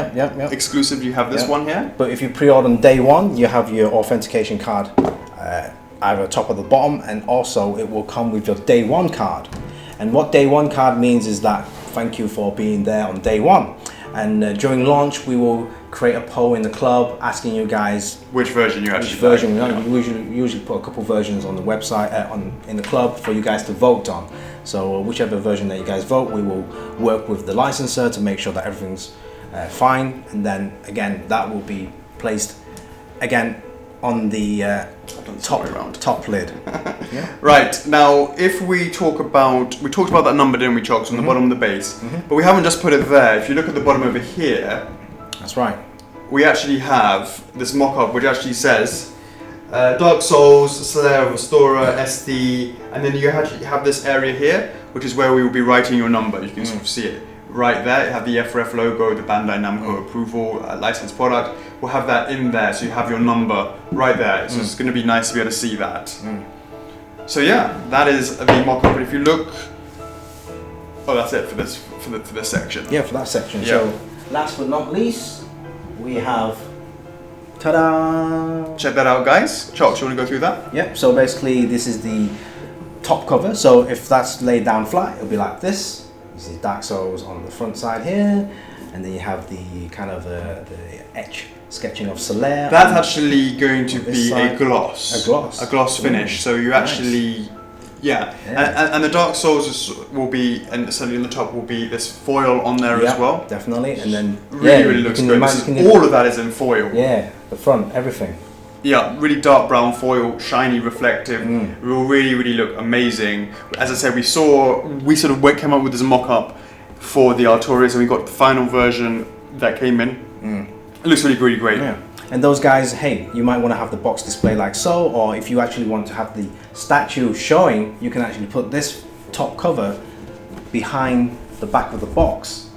exclusive, you have this one here. But if you pre-order on day one, you have your authentication card either top or the bottom, and also it will come with your day one card. And what day one card means is that thank you for being there on day one. And during launch, we will create a poll in the club asking you guys which version you actually like. We usually put a couple versions on the website in the club for you guys to vote on. So whichever version that you guys vote, we will work with the licensor to make sure that everything's fine. And then again, that will be placed again on the top lid. Right, now if we talked about that number, didn't we, Chocks, on the bottom of the base, but we haven't just put it there. If you look at the bottom over here, that's right, we actually have this mock-up which actually says Dark Souls, Solaire, Astora, SD, and then you actually have this area here, which is where we will be writing your number. You can sort of see it right there. You have the F4F logo, the Bandai Namco approval, licensed product. We'll have that in there, so you have your number right there. So it's going to be nice to be able to see that. So yeah, that is the mock-up. But if you look, that's it for this section. Yeah, for that section. Yeah. So last but not least, we have. Ta-da! Check that out, guys. Chocks, you want to go through that? Yep. So basically, this is the top cover. So if that's laid down flat, it'll be like this. You see Dark Souls on the front side here, and then you have the kind of the etch sketching of Solaire. That's actually going to be a gloss. A gloss finish. So you actually, and the Dark Souls will be, and certainly on the top will be this foil on there as well. Definitely, and then really looks good. All of that is in foil. Yeah, the front, everything. Yeah, really dark brown foil, shiny, reflective. It will really look amazing. As I said, we sort of came up with this mock-up for the Artorias, and we got the final version that came in. It looks really great. Yeah. And those guys, hey, you might want to have the box display like so, or if you actually want to have the statue showing, you can actually put this top cover behind the back of the box.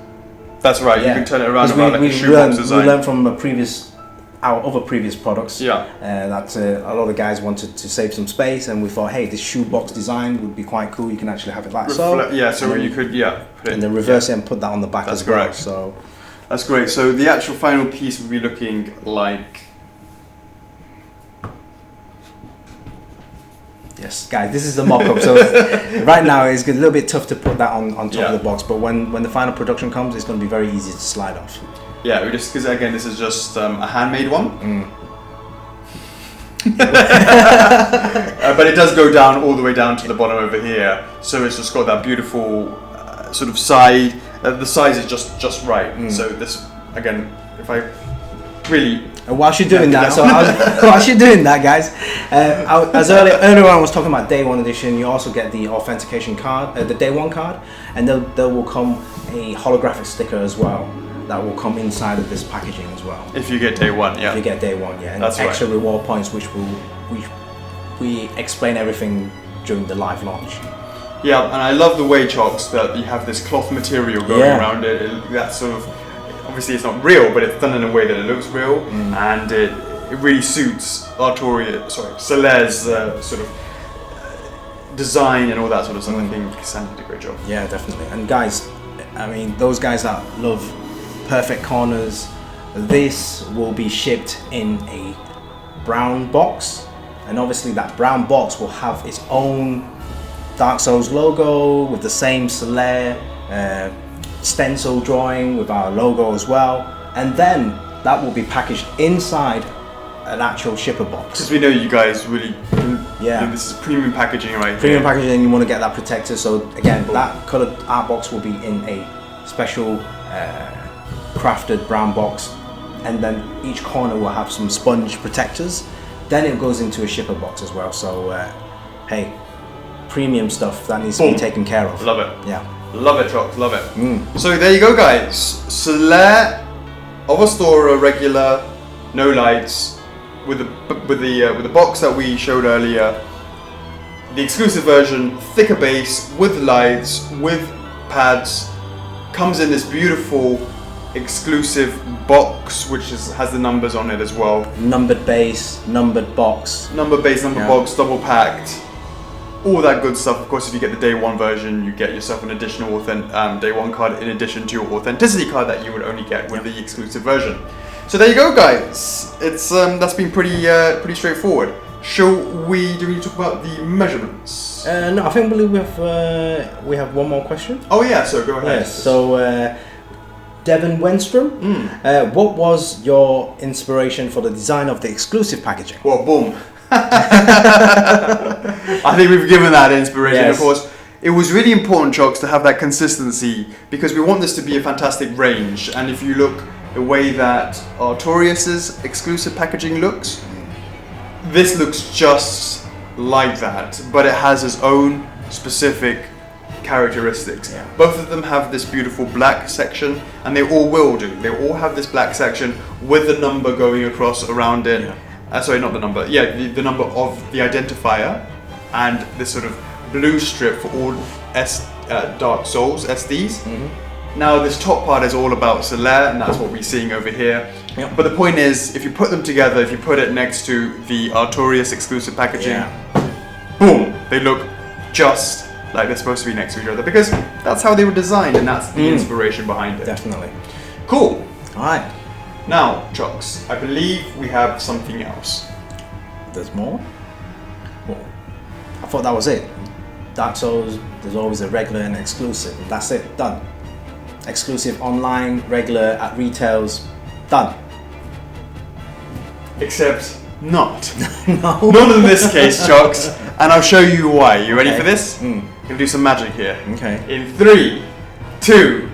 That's right. You can turn it around like a shoebox design. We learned from our other previous products that a lot of guys wanted to save some space, and we thought, hey, this shoebox design would be quite cool. You can actually have it like so. Yeah, so you could put it, and then reverse it and put that on the back as well. So that's great. So the actual final piece will be looking like. Yes, guys, this is the mock-up. So right now it's a little bit tough to put that on top of the box, but when the final production comes, it's going to be very easy to slide off. Yeah, because again, this is just a handmade one. But it does go down all the way down to the bottom over here. So it's just got that beautiful sort of side. The size is just right. So this, again, if I really. Whilst you're doing that, whilst you're doing that, guys, as earlier on I was talking about day one edition, you also get the authentication card, the day one card, and there will come a holographic sticker as well. That will come inside of this packaging as well. If you get day one, If you get day one, and that's extra reward points, which we explain everything during the live launch. Yeah, and I love the way, Chocks, that you have this cloth material going around it. That's sort of, obviously it's not real, but it's done in a way that it looks real, and it really suits Solaire's sort of design and all that sort of stuff. I think Sandy did a great job. Yeah, definitely. And guys, I mean, those guys that love perfect corners, this will be shipped in a brown box, and obviously that brown box will have its own Dark Souls logo with the same Solaire stencil drawing with our logo as well, and then that will be packaged inside an actual shipper box. Because we know you guys really, this is premium packaging right Premium packaging, and you want to get that protector. So again, that coloured art box will be in a special crafted brown box, and then each corner will have some sponge protectors. then it goes into a shipper box as well. So hey, premium stuff that needs to be taken care of. Love it. Yeah. Love it, Chocs, love it. So there you go, guys. Solaire of Astora regular, no lights, with the box that we showed earlier. The exclusive version, thicker base with lights, with pads, comes in this beautiful exclusive box, which has the numbers on it as well. Numbered base, numbered box. Number base, number box, double packed. All that good stuff. Of course, if you get the day one version, you get yourself an additional day one card in addition to your authenticity card that you would only get with the exclusive version. So there you go, guys. It's that's been pretty straightforward. Do we need to talk about the measurements? No, I believe we have one more question. Oh yeah, so go ahead. Yes. So Devin Wenstrom, what was your inspiration for the design of the exclusive packaging? Well, boom. I think we've given that inspiration. Yes. Of course, it was really important, Chocs, to have that consistency because we want this to be a fantastic range. And if you look the way that Artorias's exclusive packaging looks, this looks just like that, but it has its own specific characteristics. Yeah. Both of them have this beautiful black section, and they all will do. They all have this black section with the number going across around it. Yeah. Sorry, not the number. Yeah, the number of the identifier, and this sort of blue strip for all Dark Souls SDs. Mm-hmm. Now this top part is all about Solaire, and that's what we're seeing over here. Yep. But the point is, if you put them together, if you put it next to the Artorias exclusive packaging, boom, they look just like they're supposed to be next to each other, because that's how they were designed, and that's the inspiration behind it. Definitely. Cool. Alright. Now, Chocs, I believe we have something else. There's more? Well, I thought that was it. Dark Souls, there's always a regular and exclusive. That's it, done. Exclusive online, regular at retails, done. Except not. No. Not in this case, Chocs, and I'll show you why. You ready for this? I'm gonna do some magic here. Okay. In 3, 2,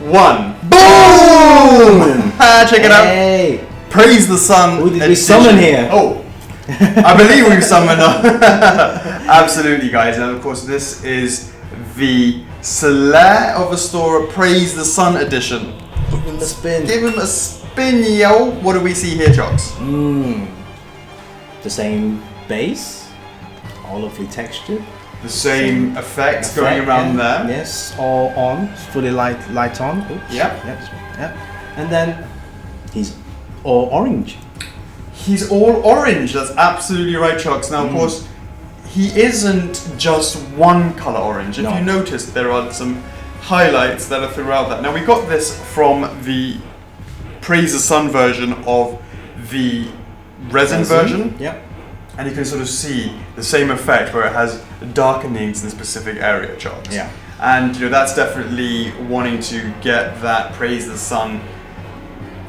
1. Boom! Check it out. Praise the Sun. Who did we summon here? Oh, I believe we've summoned. Absolutely, guys. And of course, this is the Solaire of Astora Praise the Sun edition. Give him a spin. Give him a spin, yo. What do we see here, Chocs? The same base, all lovely texture. The same effect going around there. Yes, all on, fully light on. Oops. Yep. And then he's all orange. He's all orange. That's absolutely right, Chocs. Now, of course, he isn't just one color orange. If you notice, there are some highlights that are throughout that. Now, we got this from the Praise the Sun version of the resin version. Yep. And you can sort of see the same effect where it has darkenings in a specific area, Chocs. Yeah. And that's definitely wanting to get that Praise the Sun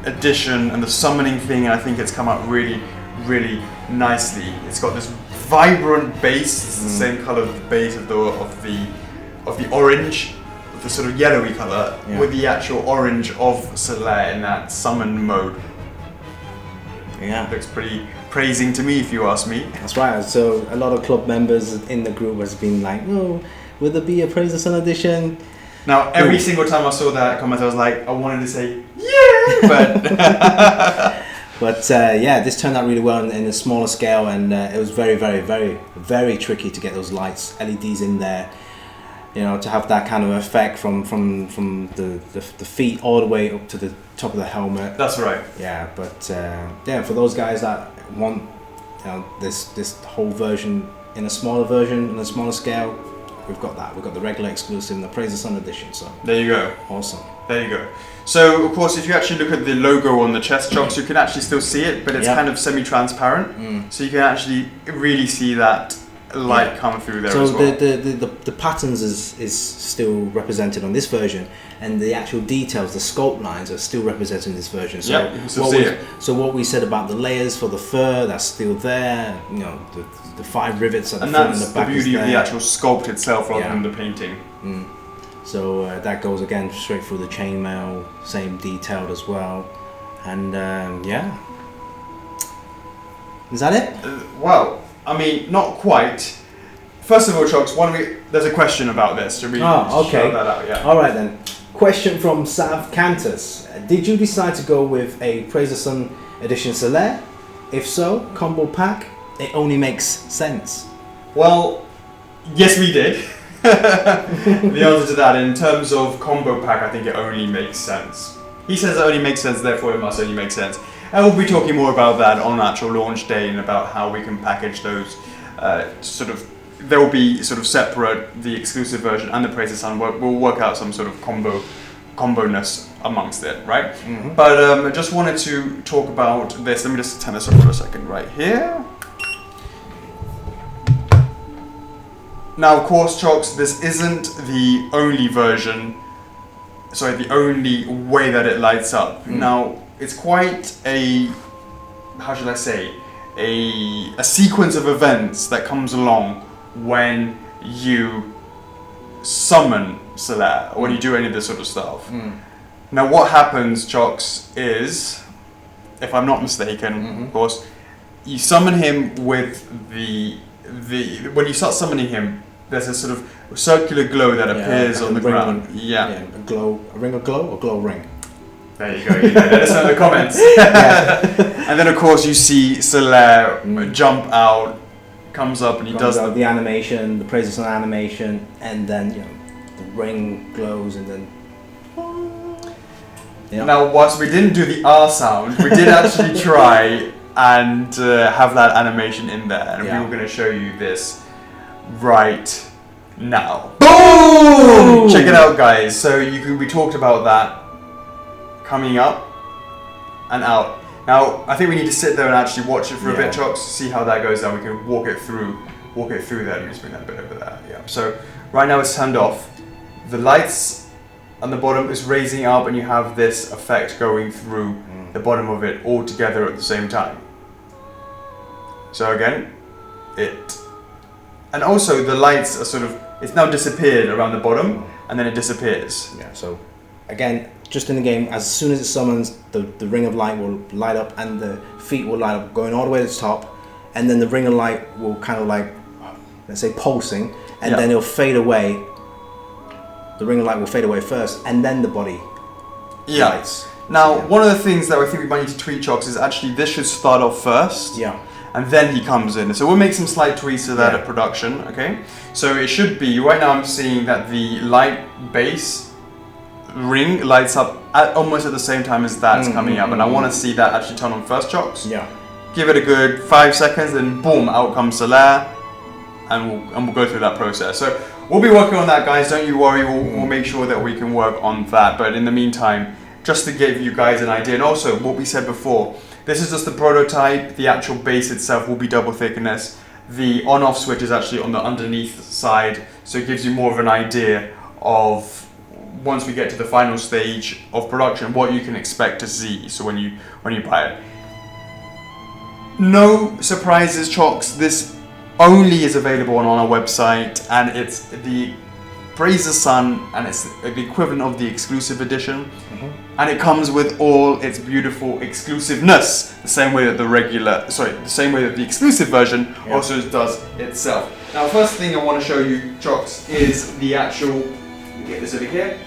edition and the summoning thing, and I think it's come out really, really nicely. It's got this vibrant base. It's the same color of the base of the orange, the sort of yellowy color, with the actual orange of Solaire in that summon mode. Yeah, looks pretty praising to me, if you ask me. That's right. So a lot of club members in the group has been like, "Oh, will there be a Praise the Sun edition?" Now, every single time I saw that comment, I was like, I wanted to say, yeah, but... But yeah, this turned out really well in a smaller scale, and it was very, very, very, very tricky to get those lights, LEDs in there, to have that kind of effect from the feet all the way up to the top of the helmet. That's right. Yeah, but yeah, for those guys that want this whole version in a smaller version, in a smaller scale, we've got that. We've got the regular exclusive and the Praise the Sun edition. So there you go. Awesome. There you go. So of course, if you actually look at the logo on the chest, Chocs, you can actually still see it, but it's kind of semi-transparent, so you can actually really see that light come through there as well. So the patterns is still represented on this version, and the actual details, the sculpt lines, are still represented in this version. So you can still see it. So what we said about the layers for the fur, that's still there. The 5 rivets at the front and the back. And that's the beauty of the actual sculpt itself rather than the painting. So that goes again straight through the chainmail, same detailed as well, and yeah. Is that it? Well, I mean, not quite. First of all, Chocks, there's a question about this. Should we okay. shout that out? Yeah. All right then. Question from Sav Cantus. Did you decide to go with a Fraser Sun Edition Solaire? If so, combo pack, it only makes sense. Well, yes we did. The answer to that, in terms of combo pack, I think it only makes sense. He says it only makes sense, therefore it must only make sense. And we'll be talking more about that on actual launch day and about how we can package those there will be sort of separate, the exclusive version and the Fraser Sun. We'll work out some sort of combo-ness amongst it, right? Mm-hmm. But I just wanted to talk about this. Let me just turn this up for a second right here. Now, of course, Chocks, this isn't the only version, the only way that it lights up. Mm. Now, it's quite a, how should I say, a sequence of events that comes along when you summon Solaire, or when you do any of this sort of stuff. Mm. Now what happens, Chocks, is, if I'm not mistaken, of course, you summon him with when you start summoning him, there's a sort of circular glow that appears on the ground. A ring of glow or glow ring? There you go, let us know in the comments. And then of course you see Solaire jump out, comes up and he does the animation, the Fraser Sun animation, and then the ring glows and then. Yep. Now, whilst we didn't do the R sound, we did actually try and have that animation in there, and we were going to show you this right now. Boom! Check it out, guys. So we talked about that coming up and out. Now, I think we need to sit there and actually watch it for a bit, Chocks, see how that goes down. We can walk it through there. Let me just bring that bit over there. Yeah. So right now it's turned off. The lights on the bottom is raising up, and you have this effect going through the bottom of it all together at the same time. So again, and also the lights are it's now disappeared around the bottom, and then it disappears. Yeah. So again, just in the game, as soon as it summons, the ring of light will light up and the feet will light up, going all the way to the top, and then the ring of light will kind of let's say pulsing, and then it'll fade away. The ring of light will fade away first, and then the body lights. Now, one of the things that I think we might need to tweak, Chocks, is actually this should start off first. Yeah. And then he comes in. So we'll make some slight tweaks to that at production, okay? So it should be, right now I'm seeing that the light base ring lights up almost at the same time as that's coming up, and I want to see that actually turn on first, Chocks. Yeah. Give it a good 5 seconds, then boom, out comes Solaire, and we'll go through that process. So we'll be working on that, guys. Don't you worry. We'll make sure that we can work on that. But in the meantime, just to give you guys an idea, and also what we said before, this is just the prototype. The actual base itself will be double thickness. The on-off switch is actually on the underneath side, so it gives you more of an idea of, once we get to the final stage of production, what you can expect to see. So when you buy it, no surprises, Chocks. This only is available on our website, and it's the Fraser Sun, and it's the equivalent of the exclusive edition, and it comes with all its beautiful exclusiveness, the same way that the exclusive version also does itself. Now, first thing I want to show you, Chocks, is the actual. Get this over here.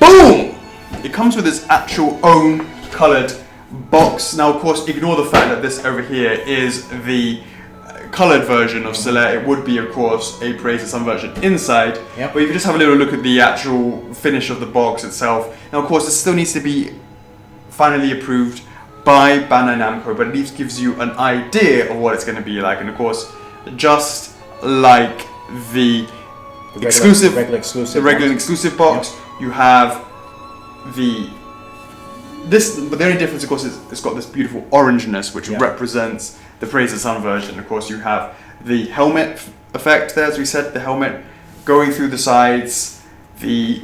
Boom! It comes with its actual own coloured box. Now, of course, ignore the fact that this over here is the coloured version of Solaire. It would be, of course, a Fraser Sun version inside. Yep. But if you just have a little look at the actual finish of the box itself. Now, of course, this still needs to be finally approved by Bandai Namco, but at least gives you an idea of what it's going to be like. And of course, just like the regular exclusive box, you have but the only difference, of course, is it's got this beautiful orangeness, which represents the Fraser Sun version. Of course, you have the helmet effect there, as we said, the helmet going through the sides, the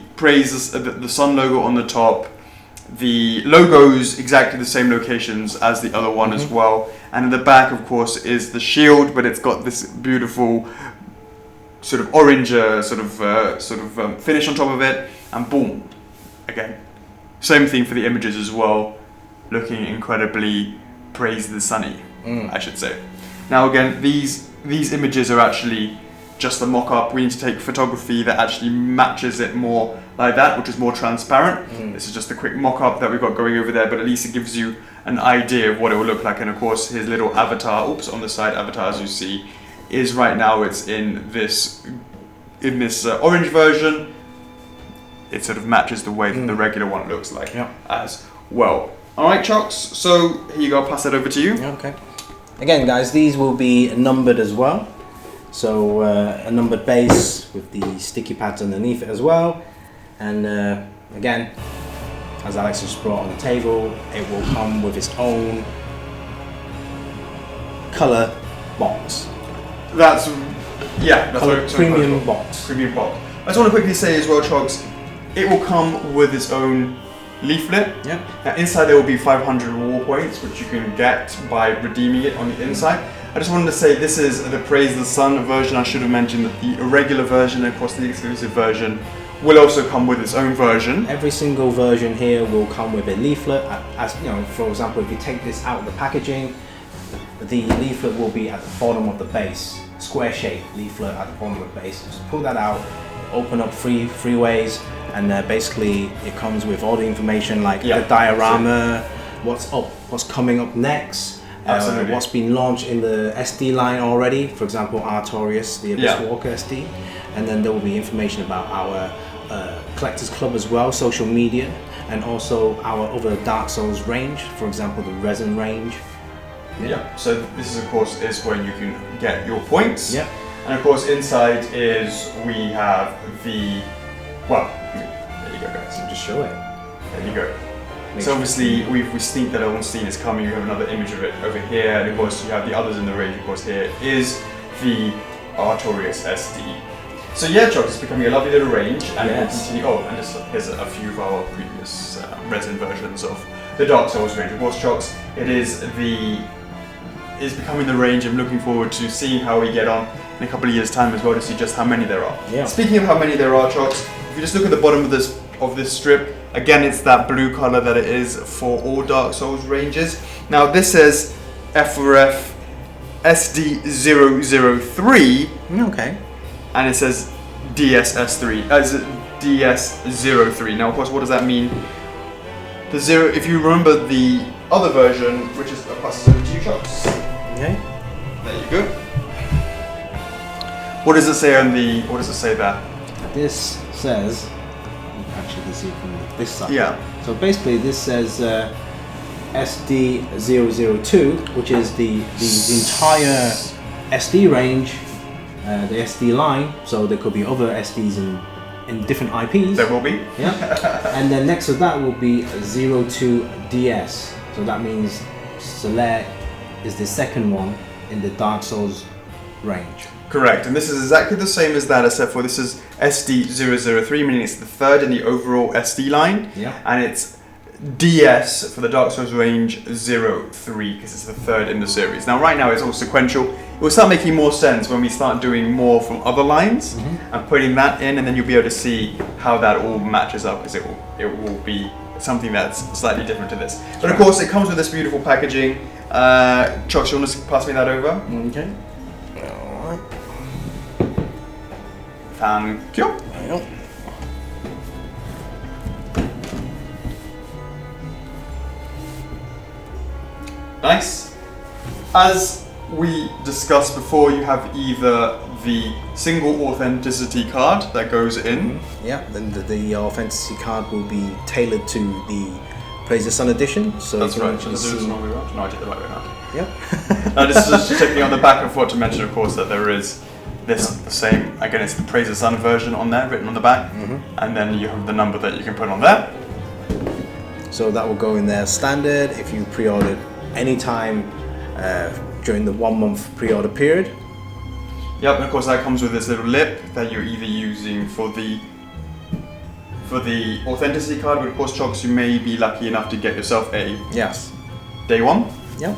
Sun logo on the top, the logos exactly the same locations as the other one as well, and in the back, of course, is the shield, but it's got this beautiful sort of orange finish on top of it, and boom, again. Same thing for the images as well, looking incredibly Praise the Sunny. I should say. Now again, these images are actually just a mock-up. We need to take photography that actually matches it more like that, which is more transparent. This is just a quick mock-up that we've got going over there, but at least it gives you an idea of what it will look like. And of course, his little avatar, on the side avatar, as you see, is right now it's in this orange version. It sort of matches the way that the regular one looks like as well. All right, Chocks. So here you go. I'll pass that over to you. Okay. Again, guys, these will be numbered as well. So a numbered base with the sticky pads underneath it as well. And again, as Alex just brought on the table, it will come with its own color box. That's premium box. Premium box. I just want to quickly say as well, Chocks, it will come with its own leaflet. Yeah. Now, inside there will be 500 reward points, which you can get by redeeming it on the inside. I just wanted to say this is the Praise the Sun version. I should have mentioned that the regular version, and of course the exclusive version, will also come with its own version. Every single version here will come with a leaflet. As you know, for example, if you take this out of the packaging, the leaflet will be at the bottom of the base, square shaped leaflet at the bottom of the base. Just pull that out, open up freeways, and basically it comes with all the information like the diorama, what's up, what's coming up next. What's been launched in the SD line already, for example, Artorias, the Abyss Walker SD, and then there will be information about our Collectors Club as well, social media, and also our other Dark Souls range, for example, the resin range. So this is of course is where you can get your points. And of course inside is we have the there you go, guys. So just show it. There you go. So obviously we've sneaked that on scene is coming. You have another image of it over here, and of course you have the others in the range. Of course here is the Artorias SD. So yeah, Chocks, it's becoming a lovely little range, and we'll continue. Oh, and here's a few of our previous resin versions of the Dark Souls range. Of course, Chocks, it is becoming the range. I'm looking forward to seeing how we get on in a couple of years' time as well to see just how many there are. Speaking of how many there are, Chocks, if you just look at the bottom of this strip. Again, it's that blue color that it is for all Dark Souls ranges. Now this says F4F SD003. Okay. And it says DSS3 as DS03. Now, of course, what does that mean? The zero. If you remember the other version, which is I'll pass this over to you, Chocks. Okay. There you go. What does it say on the? What does it say there? This says. Actually, you can see it from this side. Yeah. So basically, this says SD002, which is the entire SD range, the SD line. So there could be other SDs in different IPs. There will be. Yeah. And then next to that will be 02DS. So that means Solaire is the second one in the Dark Souls range. Correct, and this is exactly the same as that, except for this is SD003, meaning it's the third in the overall SD line, and it's DS for the Dark Souls range 03, because it's the third in the series. Now right now it's all sequential. It will start making more sense when we start doing more from other lines, and putting that in, and then you'll be able to see how that all matches up, because it will be something that's slightly different to this. But of course it comes with this beautiful packaging. Chocks, you want to pass me that over? Okay. Thank you. Nice. As we discussed before, you have either the single authenticity card that goes in. Then the authenticity card will be tailored to the Praise the Sun edition. So that's you right. can So see. no, I did the right way around. Yeah. This is just checking on the back and forth to mention, of course, that there is this the same. Again, it's the Praise the Sun version on there, written on the back, and then you have the number that you can put on there. So that will go in there standard if you pre-ordered anytime during the 1 month pre-order period. Yep, and of course that comes with this little lip that you're either using for the authenticity card, but of course, Chocks, you may be lucky enough to get yourself a day one. Yep.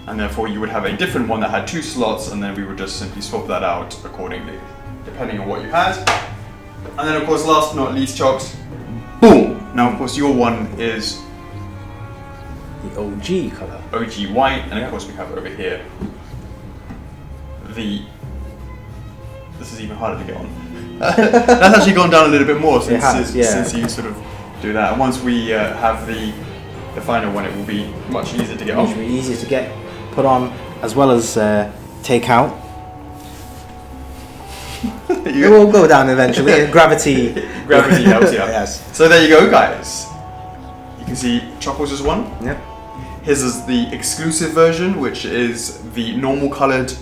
And therefore you would have a different one that had 2 slots, and then we would just simply swap that out accordingly, depending on what you had. And then of course, last but not least, Chocks, boom! Now of course your one is the OG colour. OG white, and of course we have over here the. This is even harder to get on. That's actually gone down a little bit more since you sort of do that. And once we have the final one, it will be much easier to get on. It will be easier to get put on as well as take out. It will go down eventually. Gravity helps you out. Yes. So there you go, guys. You can see Chocos is one. Yep. His is the exclusive version, which is the normal coloured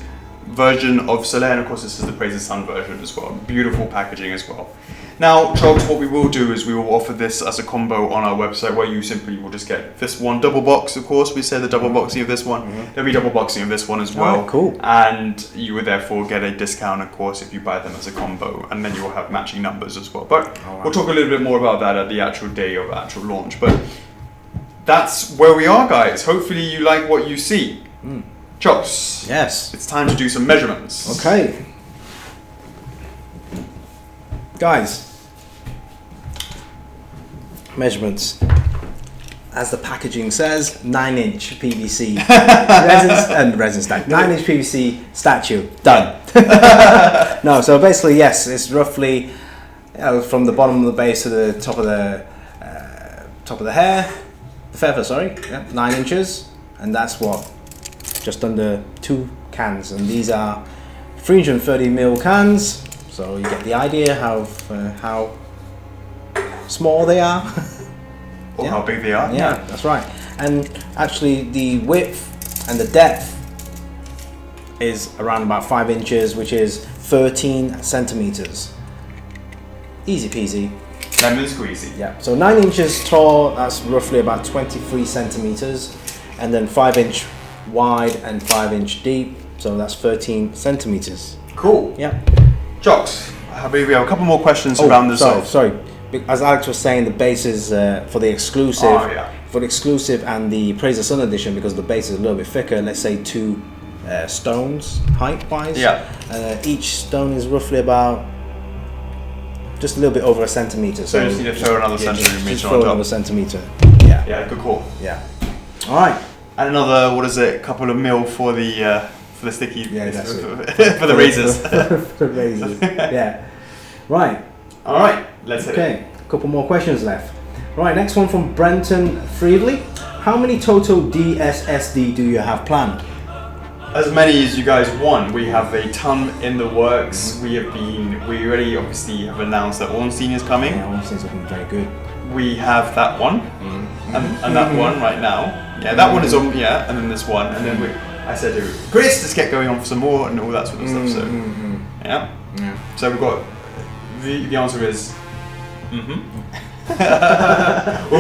version of Solaire, and of course this is the Fraser Sun version as well. Beautiful packaging as well. Now, Chocos, what we will do is we will offer this as a combo on our website, where you simply will just get this one double box. Of course, we say the double boxing of this one. There'll be double boxing of this one as well. Oh, cool. And you would therefore get a discount, of course, if you buy them as a combo, and then you will have matching numbers as well. But we'll talk a little bit more about that at the actual day of actual launch. But that's where we are, guys. Hopefully you like what you see. Chocos. Yes. It's time to do some measurements. Okay. Guys. Measurements. As the packaging says, 9-inch PVC resin stack. 9-inch PVC statue. Done. No, so basically, yes, it's roughly from the bottom of the base to the top of the hair, the feather. Sorry, 9 inches, and that's what, just under 2 cans, and these are 330ml cans. So you get the idea how small they are. Or how big they are. Yeah, that's right. And actually the width and the depth is around about 5 inches, which is 13 centimeters. Easy peasy. Lemon squeezy. Yeah, so 9 inches tall, that's roughly about 23 centimeters. And then 5-inch wide and 5-inch deep, so that's 13 centimeters. Cool. Yeah. Chocos, I believe we have a couple more questions around this. Sorry. As Alex was saying, the base is for the exclusive, for the exclusive and the Fraser Sun edition, because the base is a little bit thicker. Let's say 2 stones height-wise. Yeah. Each stone is roughly about just a little bit over a centimeter. So you just need to throw another centimeter just on throw top. another centimeter. Yeah. Yeah. Good call. Yeah. All right. And another, what is it? Couple of mil for the sticky. Yeah, that's for the razors. For the razors. Yeah. Right. All right. Let's hit it. Okay, a couple more questions left. Right, next one from Brenton Friedley. How many total DSSD do you have planned? As many as you guys want. We have a ton in the works. We already obviously have announced that Ornstein is coming. Yeah, Ornstein's looking very good. We have that one, and that one right now. Yeah, that one is on. Yeah, and then this one, and then I said to Chris, let's get going on for some more and all that sort of stuff. So, yeah. So we've got the answer is. We're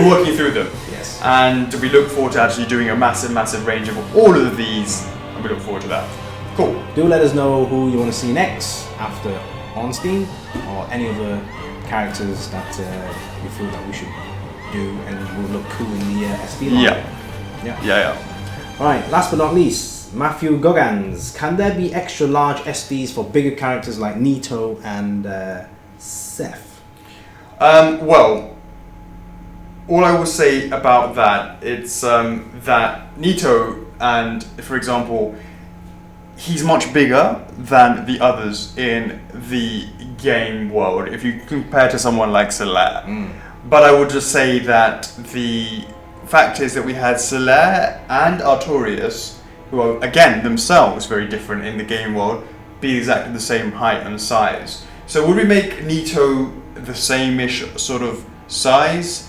working through them. Yes. And we look forward to actually doing a massive range of all of these, and we look forward to that. Cool. Do let us know who you want to see next after Ornstein, or any other characters that you feel that we should do and will look cool in the SD line. Yeah. Alright, last but not least, Matthew Goggans. Can there be extra large SDs for bigger characters like Nito and Seth? Well, all I will say about that, it's that Nito, and for example, he's much bigger than the others in the game world if you compare to someone like Solaire. But I would just say that the fact is that we had Solaire and Artorias, who are again themselves very different in the game world, be exactly the same height and size. So would we make Nito the same-ish sort of size?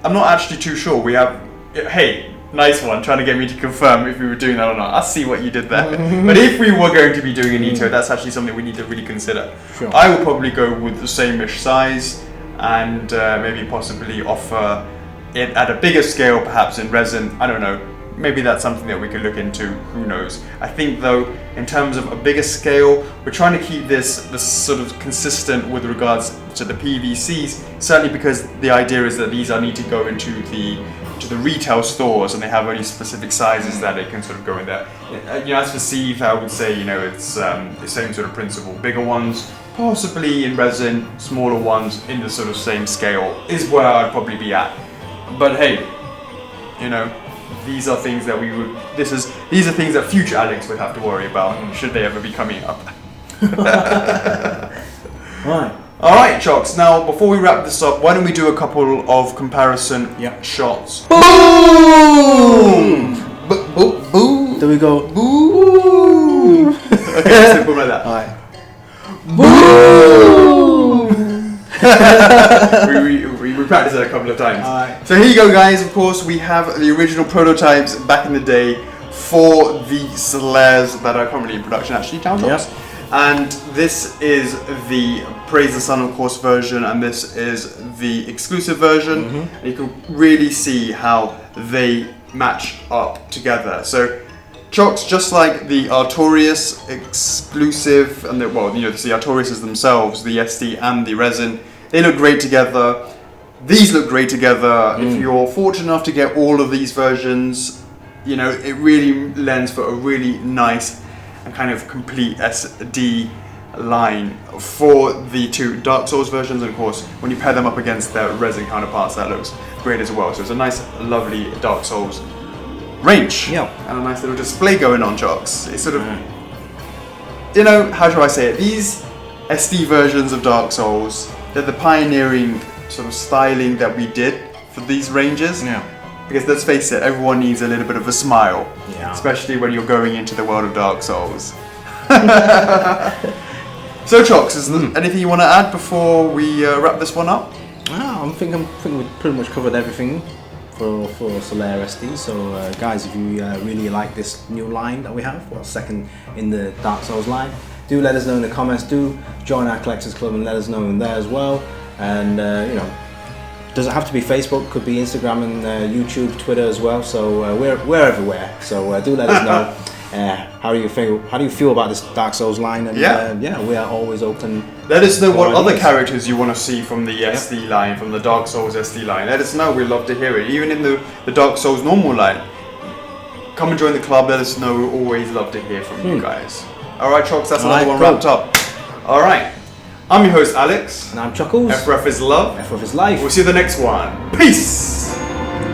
I'm not actually too sure. We have, hey, nice one, trying to get me to confirm if we were doing that or not. I'll see what you did there. But if we were going to be doing a Nito, that's actually something we need to really consider. Sure. I would probably go with the same-ish size, and maybe possibly offer it at a bigger scale, perhaps in resin. I don't know. Maybe that's something that we could look into. Who knows? I think though, in terms of a bigger scale, we're trying to keep this sort of consistent with regards to the PVCs. Certainly because the idea is that these need to go into the retail stores, and they have only specific sizes that they can sort of go in there. As for Steve, I would say it's the same sort of principle. Bigger ones, possibly in resin. Smaller ones in the sort of same scale is where I'd probably be at. But hey, you know, these are things that these are things that future Alex would have to worry about should they ever be coming up. Right. All right, Chocks. Now, before we wrap this up, why don't we do a couple of comparison shots? Boom! Boom! There we go. Boom! Okay, simple like that. All right. Boom! we practiced it a couple of times. All right. So here you go, guys. Of course, we have the original prototypes back in the day for the Solaires that are currently in production, actually, Chocks. Yep. And this is the Praise the Sun, of course, version, and this is the exclusive version. And you can really see how they match up together. So, Chocks, just like the Artorias exclusive, and the Artorias themselves, the SD and the resin, they look great together. These look great together. If you're fortunate enough to get all of these versions, you know, it really lends for a really nice and kind of complete SD line for the two Dark Souls versions. And of course, when you pair them up against their resin counterparts, that looks great as well. So it's a nice, lovely Dark Souls range. Yeah. And a nice little display going on, Chocks. It's sort of, you know, how shall I say it? These SD versions of Dark Souls, they're the pioneering sort of styling that we did for these ranges. Yeah. Because let's face it, everyone needs a little bit of a smile. Yeah. Especially when you're going into the world of Dark Souls. So, Chocks, is there anything you want to add before we wrap this one up? I think we've pretty much covered everything for Solaire SD. So, guys, if you really like this new line that we have, second in the Dark Souls line, do let us know in the comments. Do join our Collectors Club and let us know in there as well. And, you know, doesn't have to be Facebook, could be Instagram and YouTube, Twitter as well. So we're everywhere. So do let us know how do you feel about this Dark Souls line? And we are always open. Let us know what other characters you want to see from the SD line, from the Dark Souls SD line. Let us know. We'd love to hear it. Even in the Dark Souls normal line, come and join the club. Let us know. We always love to hear from you guys. All right, Chocks. That's another one wrapped up. All right. I'm your host, Alex. And I'm Chuckles. F4F is love. F4F is life. We'll see you in the next one. Peace!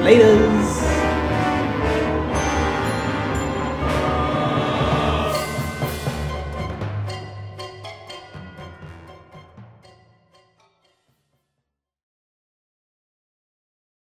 Laters!